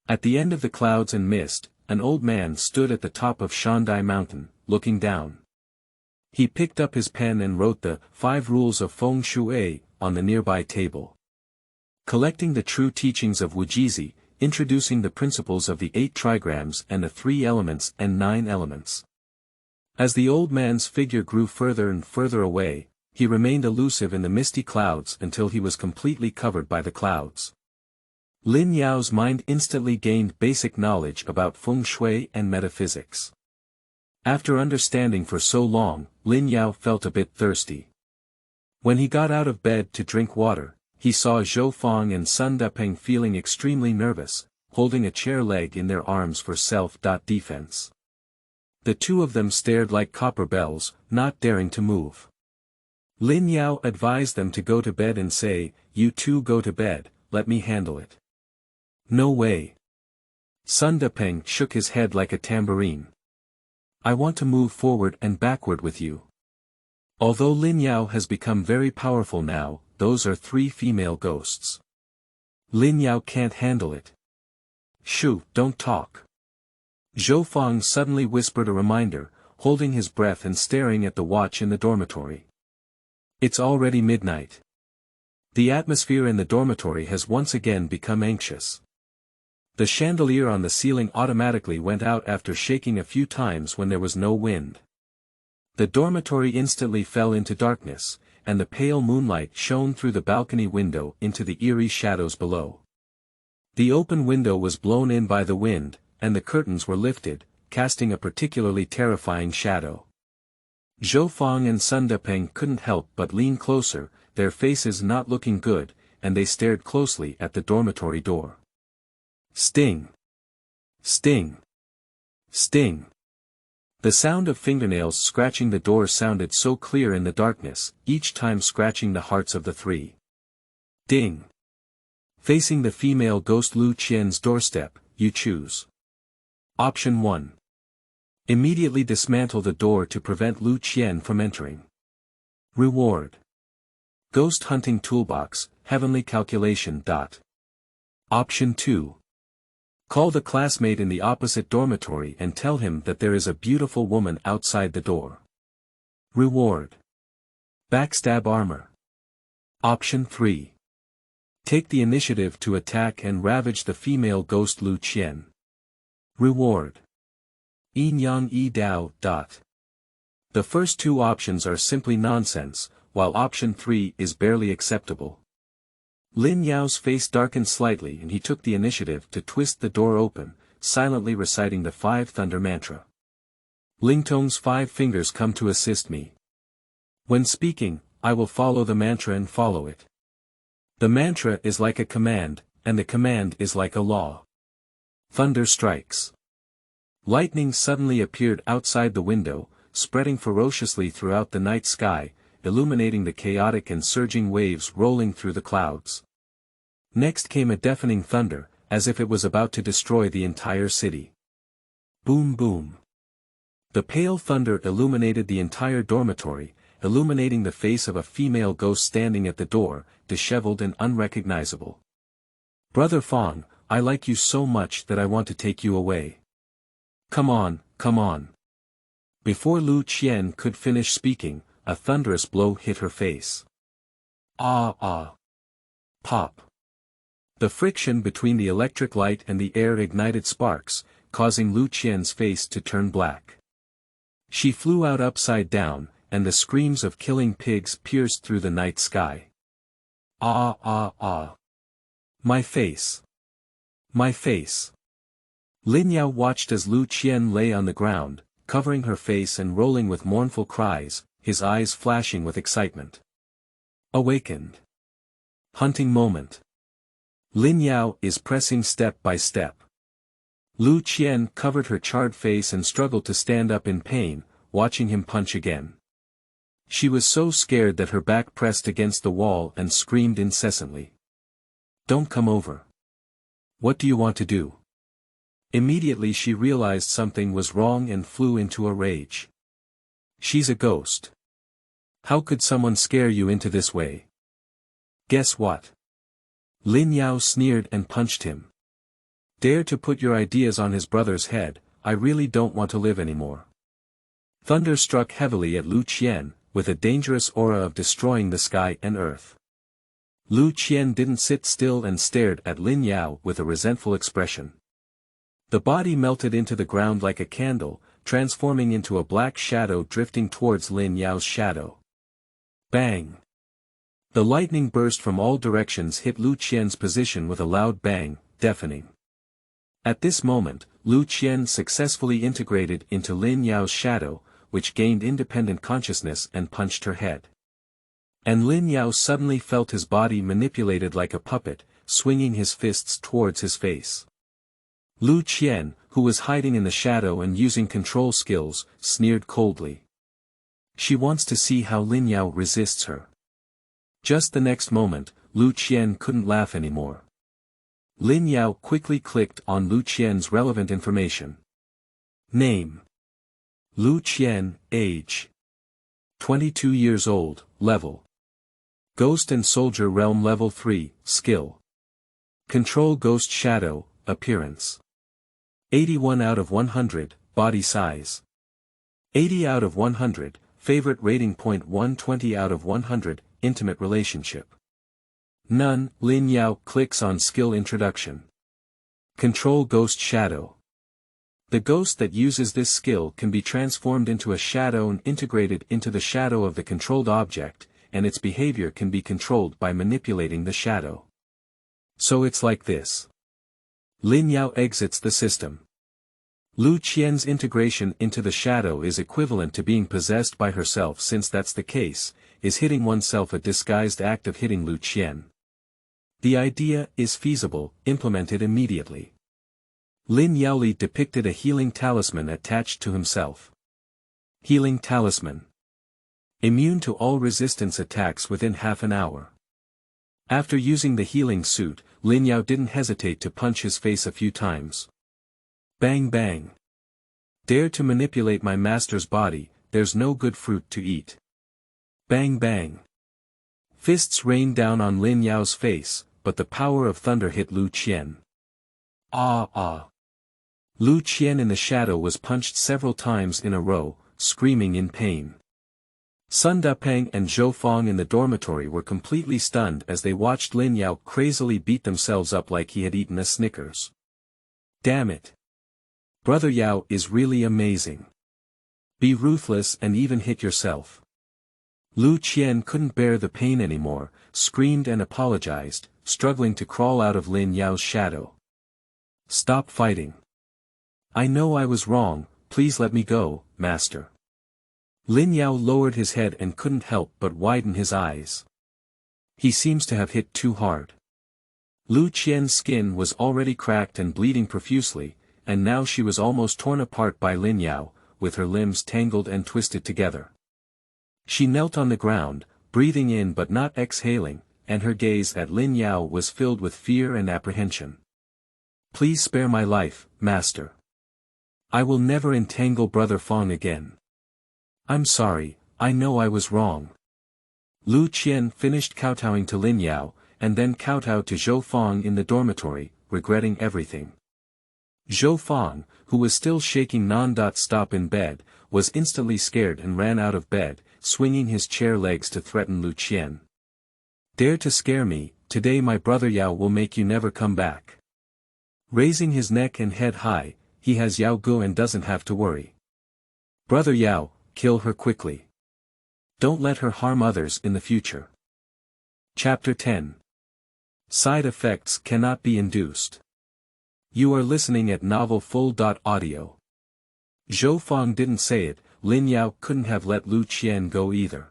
At the end of the clouds and mist, an old man stood at the top of Shandai Mountain, looking down. He picked up his pen and wrote the 5 rules of feng shui on the nearby table. Collecting the true teachings of Wujizi, introducing the principles of the 8 trigrams and the 3 elements and 9 elements. As the old man's figure grew further and further away, he remained elusive in the misty clouds until he was completely covered by the clouds. Lin Yao's mind instantly gained basic knowledge about feng shui and metaphysics. After understanding for so long, Lin Yao felt a bit thirsty. When he got out of bed to drink water, he saw Zhou Fang and Sun Depeng feeling extremely nervous, holding a chair leg in their arms for self-defense. The two of them stared like copper bells, not daring to move. Lin Yao advised them to go to bed and say, "You two go to bed, let me handle it." "No way." Sun Depeng shook his head like a tambourine. "I want to move forward and backward with you." Although Lin Yao has become very powerful now, those are 3 female ghosts. Lin Yao can't handle it. "Shoo, don't talk." Zhou Fang suddenly whispered a reminder, holding his breath and staring at the watch in the dormitory. It's already midnight. The atmosphere in the dormitory has once again become anxious. The chandelier on the ceiling automatically went out after shaking a few times when there was no wind. The dormitory instantly fell into darkness, and the pale moonlight shone through the balcony window into the eerie shadows below. The open window was blown in by the wind, and the curtains were lifted, casting a particularly terrifying shadow. Zhou Fang and Sun Depeng couldn't help but lean closer, their faces not looking good, and they stared closely at the dormitory door. Sting! Sting! Sting! The sound of fingernails scratching the door sounded so clear in the darkness, each time scratching the hearts of the 3. Ding! Facing the female ghost Lu Qian's doorstep, you choose. Option 1. Immediately dismantle the door to prevent Lu Qian from entering. Reward. Ghost Hunting Toolbox, Heavenly Calculation. Option 2. Call the classmate in the opposite dormitory and tell him that there is a beautiful woman outside the door. Reward. Backstab Armor. Option 3. Take the initiative to attack and ravage the female ghost Lu Qian. Reward. Yin Yang Yi Dao. The first two options are simply nonsense, while option 3 is barely acceptable. Lin Yao's face darkened slightly and he took the initiative to twist the door open, silently reciting the 5 thunder mantra. Lingtong's 5 fingers come to assist me. When speaking, I will follow the mantra and follow it. The mantra is like a command, and the command is like a law. Thunder strikes. Lightning suddenly appeared outside the window, spreading ferociously throughout the night sky, illuminating the chaotic and surging waves rolling through the clouds. Next came a deafening thunder, as if it was about to destroy the entire city. Boom boom. The pale thunder illuminated the entire dormitory, illuminating the face of a female ghost standing at the door, disheveled and unrecognizable. Brother Fong, I like you so much that I want to take you away. Come on, come on. Before Lu Qian could finish speaking, a thunderous blow hit her face. Ah ah. Pop. The friction between the electric light and the air ignited sparks, causing Lu Qian's face to turn black. She flew out upside down, and the screams of killing pigs pierced through the night sky. Ah ah ah. My face. My face. Lin Yao watched as Lu Qian lay on the ground, covering her face and rolling with mournful cries, his eyes flashing with excitement. Awakened. Hunting moment. Lin Yao is pressing step by step. Lu Qian covered her charred face and struggled to stand up in pain, watching him punch again. She was so scared that her back pressed against the wall and screamed incessantly. Don't come over. What do you want to do? Immediately she realized something was wrong and flew into a rage. She's a ghost. How could someone scare you into this way? Guess what? Lin Yao sneered and punched him. Dare to put your ideas on his brother's head, I really don't want to live anymore. Thunder struck heavily at Lu Qian, with a dangerous aura of destroying the sky and earth. Lu Qian didn't sit still and stared at Lin Yao with a resentful expression. The body melted into the ground like a candle, transforming into a black shadow drifting towards Lin Yao's shadow. Bang! The lightning burst from all directions hit Lu Qian's position with a loud bang, deafening. At this moment, Lu Qian successfully integrated into Lin Yao's shadow, which gained independent consciousness and punched her head. And Lin Yao suddenly felt his body manipulated like a puppet, swinging his fists towards his face. Lu Qian, who was hiding in the shadow and using control skills, sneered coldly. She wants to see how Lin Yao resists her. Just the next moment, Lu Qian couldn't laugh anymore. Lin Yao quickly clicked on Lu Qian's relevant information. Name. Lu Qian, age. 22 years old, level. Ghost and Soldier Realm Level 3, skill. Control Ghost Shadow, appearance. 81 out of 100, body size. 80 out of 100, favorite rating point 120 out of 100, intimate relationship. None. Lin Yao clicks on skill introduction. Control Ghost Shadow. The ghost that uses this skill can be transformed into a shadow and integrated into the shadow of the controlled object, and its behavior can be controlled by manipulating the shadow. So it's like this. Lin Yao exits the system. Lu Qian's integration into the shadow is equivalent to being possessed by herself. Since that's the case, is hitting oneself a disguised act of hitting Lu Qian? The idea is feasible, implemented immediately. Lin Yao depicted a healing talisman attached to himself. Healing talisman. Immune to all resistance attacks within half an hour. After using the healing suit, Lin Yao didn't hesitate to punch his face a few times. Bang bang. Dare to manipulate my master's body, there's no good fruit to eat. Bang bang. Fists rained down on Lin Yao's face, but the power of thunder hit Lu Qian. Ah ah. Lu Qian in the shadow was punched several times in a row, screaming in pain. Sun Dapeng and Zhou Fong in the dormitory were completely stunned as they watched Lin Yao crazily beat themselves up like he had eaten a Snickers. Damn it. Brother Yao is really amazing. Be ruthless and even hit yourself. Lu Qian couldn't bear the pain anymore, screamed and apologized, struggling to crawl out of Lin Yao's shadow. Stop fighting. I know I was wrong, please let me go, master. Lin Yao lowered his head and couldn't help but widen his eyes. He seems to have hit too hard. Lu Qian's skin was already cracked and bleeding profusely, and now she was almost torn apart by Lin Yao, with her limbs tangled and twisted together. She knelt on the ground, breathing in but not exhaling, and her gaze at Lin Yao was filled with fear and apprehension. Please spare my life, master. I will never entangle Brother Fong again. I'm sorry, I know I was wrong. Lu Qian finished kowtowing to Lin Yao, and then kowtowed to Zhou Fong in the dormitory, regretting everything. Zhou Fong, who was still shaking non-stop in bed, was instantly scared and ran out of bed, swinging his chair legs to threaten Lu Qian. Dare to scare me, today my brother Yao will make you never come back. Raising his neck and head high, he has Yao Gu and doesn't have to worry. Brother Yao, kill her quickly. Don't let her harm others in the future. Chapter 10. Side effects cannot be induced. You are listening at Novel Full.audio. Zhou Fong didn't say it, Lin Yao couldn't have let Lu Qian go either.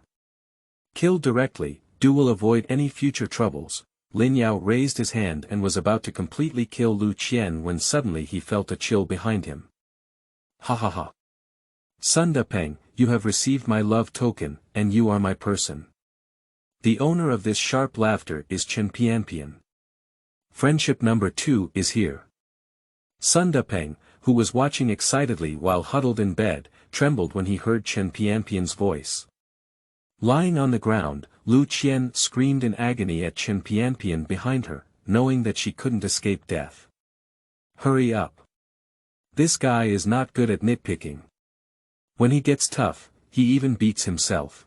Kill directly, Du will avoid any future troubles. Lin Yao raised his hand and was about to completely kill Lu Qian when suddenly he felt a chill behind him. Ha ha ha. Sun Dapeng, you have received my love token, and you are my person. The owner of this sharp laughter is Chen Pianpian. Friendship number 2 is here. Sun Dapeng, who was watching excitedly while huddled in bed, trembled when he heard Chen Pianpian's voice. Lying on the ground, Lu Qian screamed in agony at Chen Pianpian behind her, knowing that she couldn't escape death. Hurry up. This guy is not good at nitpicking. When he gets tough, he even beats himself.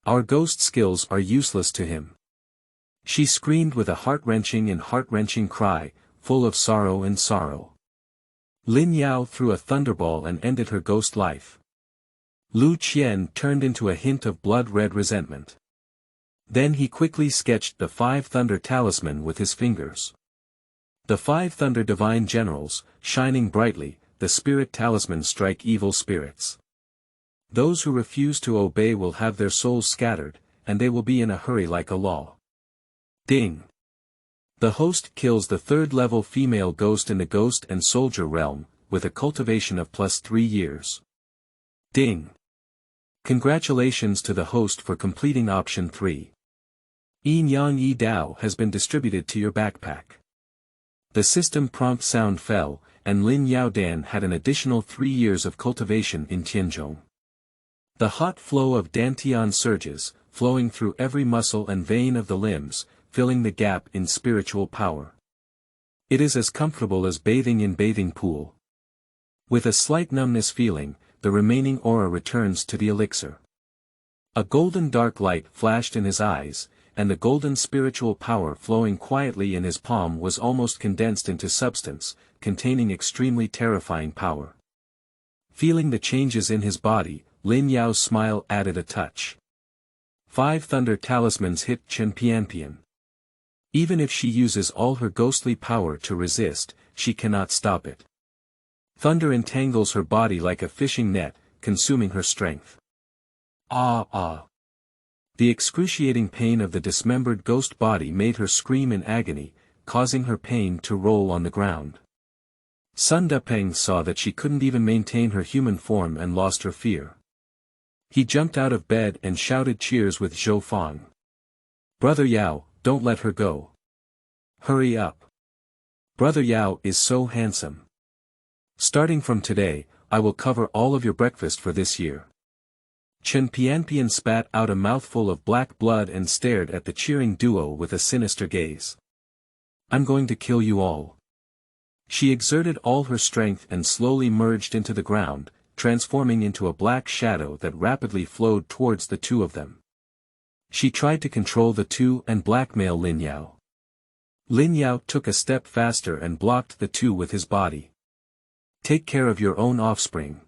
Our ghost skills are useless to him. She screamed with a heart-wrenching cry, full of sorrow and sorrow. Lin Yao threw a thunderball and ended her ghost life. Lu Qian turned into a hint of blood-red resentment. Then he quickly sketched the 5 thunder talisman with his fingers. The 5 thunder divine generals, shining brightly, the spirit talisman strike evil spirits. Those who refuse to obey will have their souls scattered, and they will be in a hurry like a law. Ding! The host kills the 3rd level female ghost in the ghost and soldier realm, with a cultivation of +3 years. Ding! Congratulations to the host for completing option 3. Yin Yang Yi Dao has been distributed to your backpack. The system prompt sound fell, and Lin Yao Dan had an additional 3 years of cultivation in Tianzhong. The hot flow of Dantian surges, flowing through every muscle and vein of the limbs, filling the gap in spiritual power. It is as comfortable as bathing in bathing pool. With a slight numbness feeling, the remaining aura returns to the elixir. A golden dark light flashed in his eyes, and the golden spiritual power flowing quietly in his palm was almost condensed into substance, containing extremely terrifying power. Feeling the changes in his body, Lin Yao's smile added a touch. 5 thunder talismans hit Chen Pianpian. Even if she uses all her ghostly power to resist, she cannot stop it. Thunder entangles her body like a fishing net, consuming her strength. Ah ah. The excruciating pain of the dismembered ghost body made her scream in agony, causing her pain to roll on the ground. Sun Dapeng saw that she couldn't even maintain her human form and lost her fear. He jumped out of bed and shouted cheers with Zhou Fong. Brother Yao, don't let her go. Hurry up. Brother Yao is so handsome. Starting from today, I will cover all of your breakfast for this year. Chen Pianpian spat out a mouthful of black blood and stared at the cheering duo with a sinister gaze. I'm going to kill you all. She exerted all her strength and slowly merged into the ground, transforming into a black shadow that rapidly flowed towards the 2 of them. She tried to control the 2 and blackmail Lin Yao. Lin Yao took a step faster and blocked the 2 with his body. Take care of your own offspring.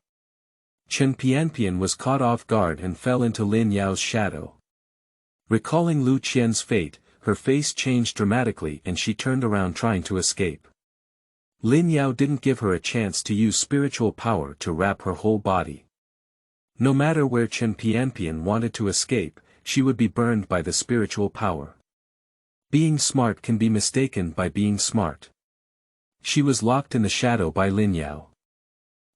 Chen Pianpian was caught off guard and fell into Lin Yao's shadow. Recalling Lu Qian's fate, her face changed dramatically and she turned around trying to escape. Lin Yao didn't give her a chance to use spiritual power to wrap her whole body. No matter where Chen Pianpian wanted to escape, she would be burned by the spiritual power. Being smart can be mistaken by being smart. She was locked in the shadow by Lin Yao.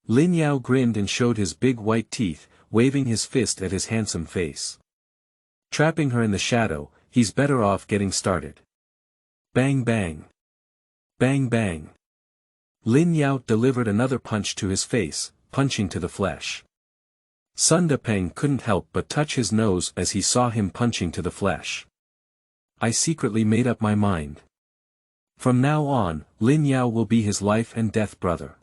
Lin Yao grinned and showed his big white teeth, waving his fist at his handsome face. Trapping her in the shadow, he's better off getting started. Bang bang. Bang bang. Lin Yao delivered another punch to his face, punching to the flesh. Sun Depeng couldn't help but touch his nose as he saw him punching to the flesh. I secretly made up my mind. From now on, Lin Yao will be his life and death brother.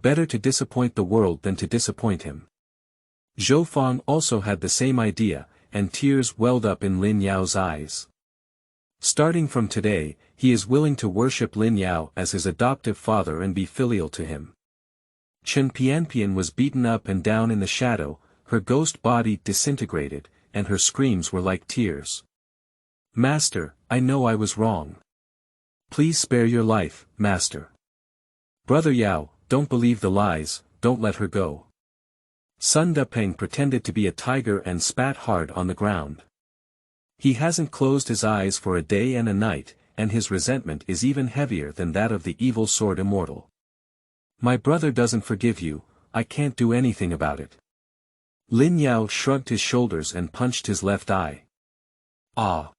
Better to disappoint the world than to disappoint him. Zhou Fang also had the same idea, and tears welled up in Lin Yao's eyes. Starting from today, he is willing to worship Lin Yao as his adoptive father and be filial to him. Chen Pianpian was beaten up and down in the shadow, her ghost body disintegrated, and her screams were like tears. Master, I know I was wrong. Please spare your life, Master. Brother Yao, don't believe the lies, don't let her go. Sun Depeng pretended to be a tiger and spat hard on the ground. He hasn't closed his eyes for a day and a night, and his resentment is even heavier than that of the evil sword Immortal. My brother doesn't forgive you, I can't do anything about it. Lin Yao shrugged his shoulders and punched his left eye. Ah!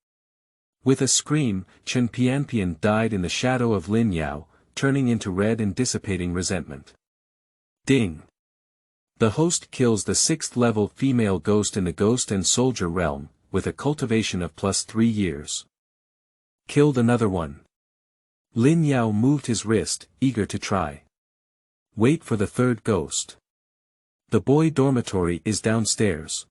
With a scream, Chen Pianpian died in the shadow of Lin Yao, turning into red and dissipating resentment. Ding! The host kills the 6th level female ghost in the Ghost and Soldier realm, with a cultivation of +3 years. Killed another one. Lin Yao moved his wrist, eager to try. Wait for the 3rd ghost. The boy dormitory is downstairs.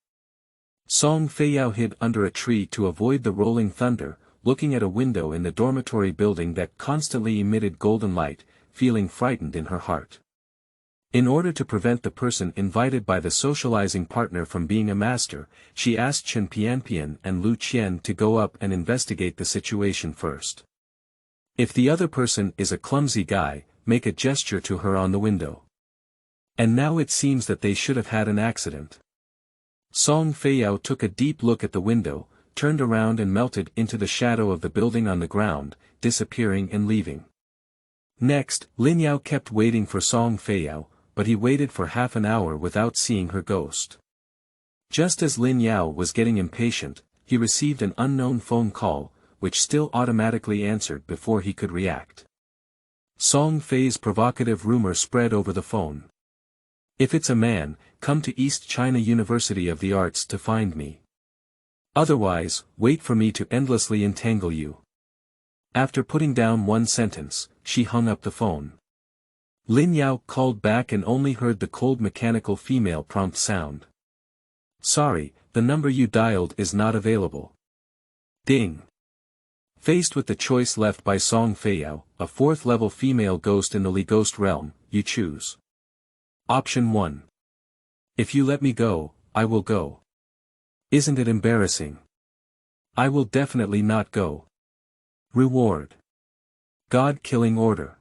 Song Feiyao hid under a tree to avoid the rolling thunder, looking at a window in the dormitory building that constantly emitted golden light, feeling frightened in her heart. In order to prevent the person invited by the socializing partner from being a master, she asked Chen Pianpian and Lu Qian to go up and investigate the situation first. If the other person is a clumsy guy, make a gesture to her on the window. And now it seems that they should have had an accident. Song Feiyao took a deep look at the window, turned around and melted into the shadow of the building on the ground, disappearing and leaving. Next, Lin Yao kept waiting for Song Feiyao, but he waited for half an hour without seeing her ghost. Just as Lin Yao was getting impatient, he received an unknown phone call, which still automatically answered before he could react. Song Fei's provocative rumor spread over the phone. If it's a man, come to East China University of the Arts to find me. Otherwise, wait for me to endlessly entangle you. After putting down one sentence, she hung up the phone. Lin Yao called back and only heard the cold mechanical female prompt sound. Sorry, the number you dialed is not available. Ding. Faced with the choice left by Song Feiyao, a 4th-level female ghost in the Li Ghost realm, you choose. Option 1. If you let me go, I will go. Isn't it embarrassing? I will definitely not go. Reward. God-killing order.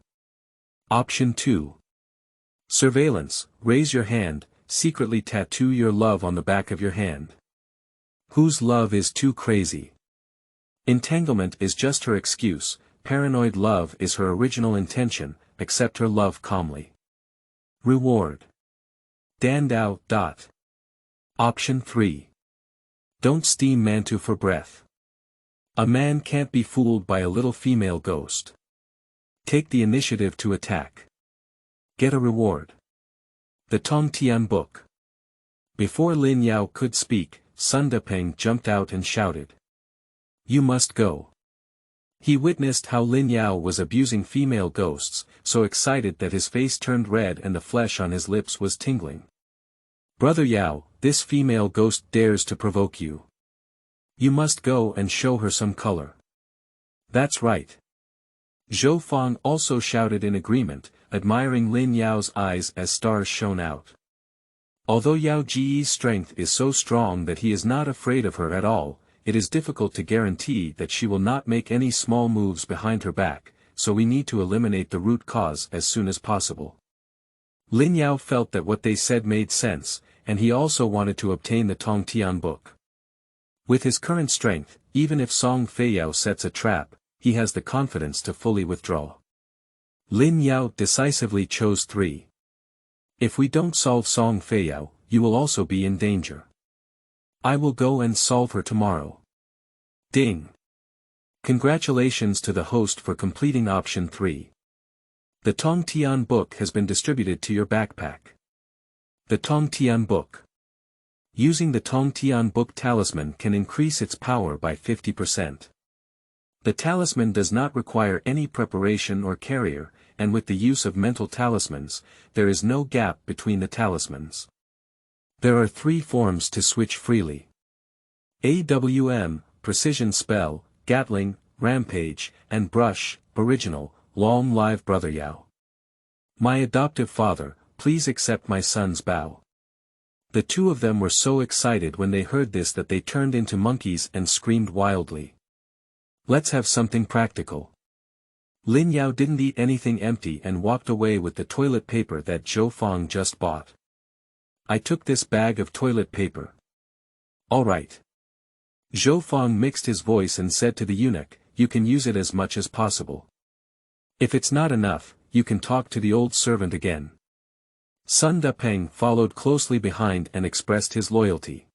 Option 2. Surveillance, raise your hand, secretly tattoo your love on the back of your hand. Whose love is too crazy? Entanglement is just her excuse, paranoid love is her original intention, accept her love calmly. Reward. Dan Dao. Option 3. Don't steam Mantu for breath. A man can't be fooled by a little female ghost. Take the initiative to attack. Get a reward. The Tongtian book. Before Lin Yao could speak, Sun Depeng jumped out and shouted. You must go. He witnessed how Lin Yao was abusing female ghosts, so excited that his face turned red and the flesh on his lips was tingling. Brother Yao, this female ghost dares to provoke you. You must go and show her some color. That's right. Zhou Fang also shouted in agreement, admiring Lin Yao's eyes as stars shone out. Although Yao Ji's strength is so strong that he is not afraid of her at all, it is difficult to guarantee that she will not make any small moves behind her back, so we need to eliminate the root cause as soon as possible. Lin Yao felt that what they said made sense, and he also wanted to obtain the Tongtian book. With his current strength, even if Song Feiyao sets a trap, he has the confidence to fully withdraw. Lin Yao decisively chose 3. If we don't solve Song Feiyao, you will also be in danger. I will go and solve her tomorrow. Ding! Congratulations to the host for completing option 3. The Tongtian book has been distributed to your backpack. The Tongtian book. Using the Tongtian book talisman can increase its power by 50%. The talisman does not require any preparation or carrier, and with the use of mental talismans, there is no gap between the talismans. There are 3 forms to switch freely. AWM, Precision Spell, Gatling, Rampage, and Brush, Original, Long live Brother Yao. My adoptive father, please accept my son's bow. The 2 of them were so excited when they heard this that they turned into monkeys and screamed wildly. Let's have something practical. Lin Yao didn't eat anything empty and walked away with the toilet paper that Zhou Fang just bought. I took this bag of toilet paper. Alright. Zhou Fang mixed his voice and said to the eunuch, you can use it as much as possible. If it's not enough, you can talk to the old servant again. Sun Dapeng followed closely behind and expressed his loyalty.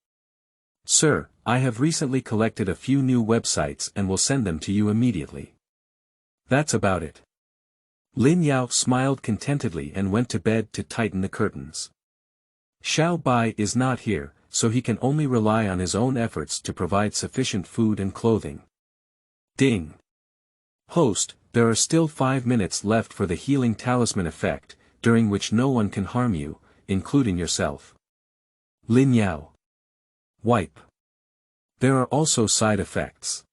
Sir, I have recently collected a few new websites and will send them to you immediately. That's about it. Lin Yao smiled contentedly and went to bed to tighten the curtains. Xiao Bai is not here, so he can only rely on his own efforts to provide sufficient food and clothing. Ding! Host, there are still 5 minutes left for the healing talisman effect, during which no one can harm you, including yourself. Lin Yao. Wipe. There are also side effects.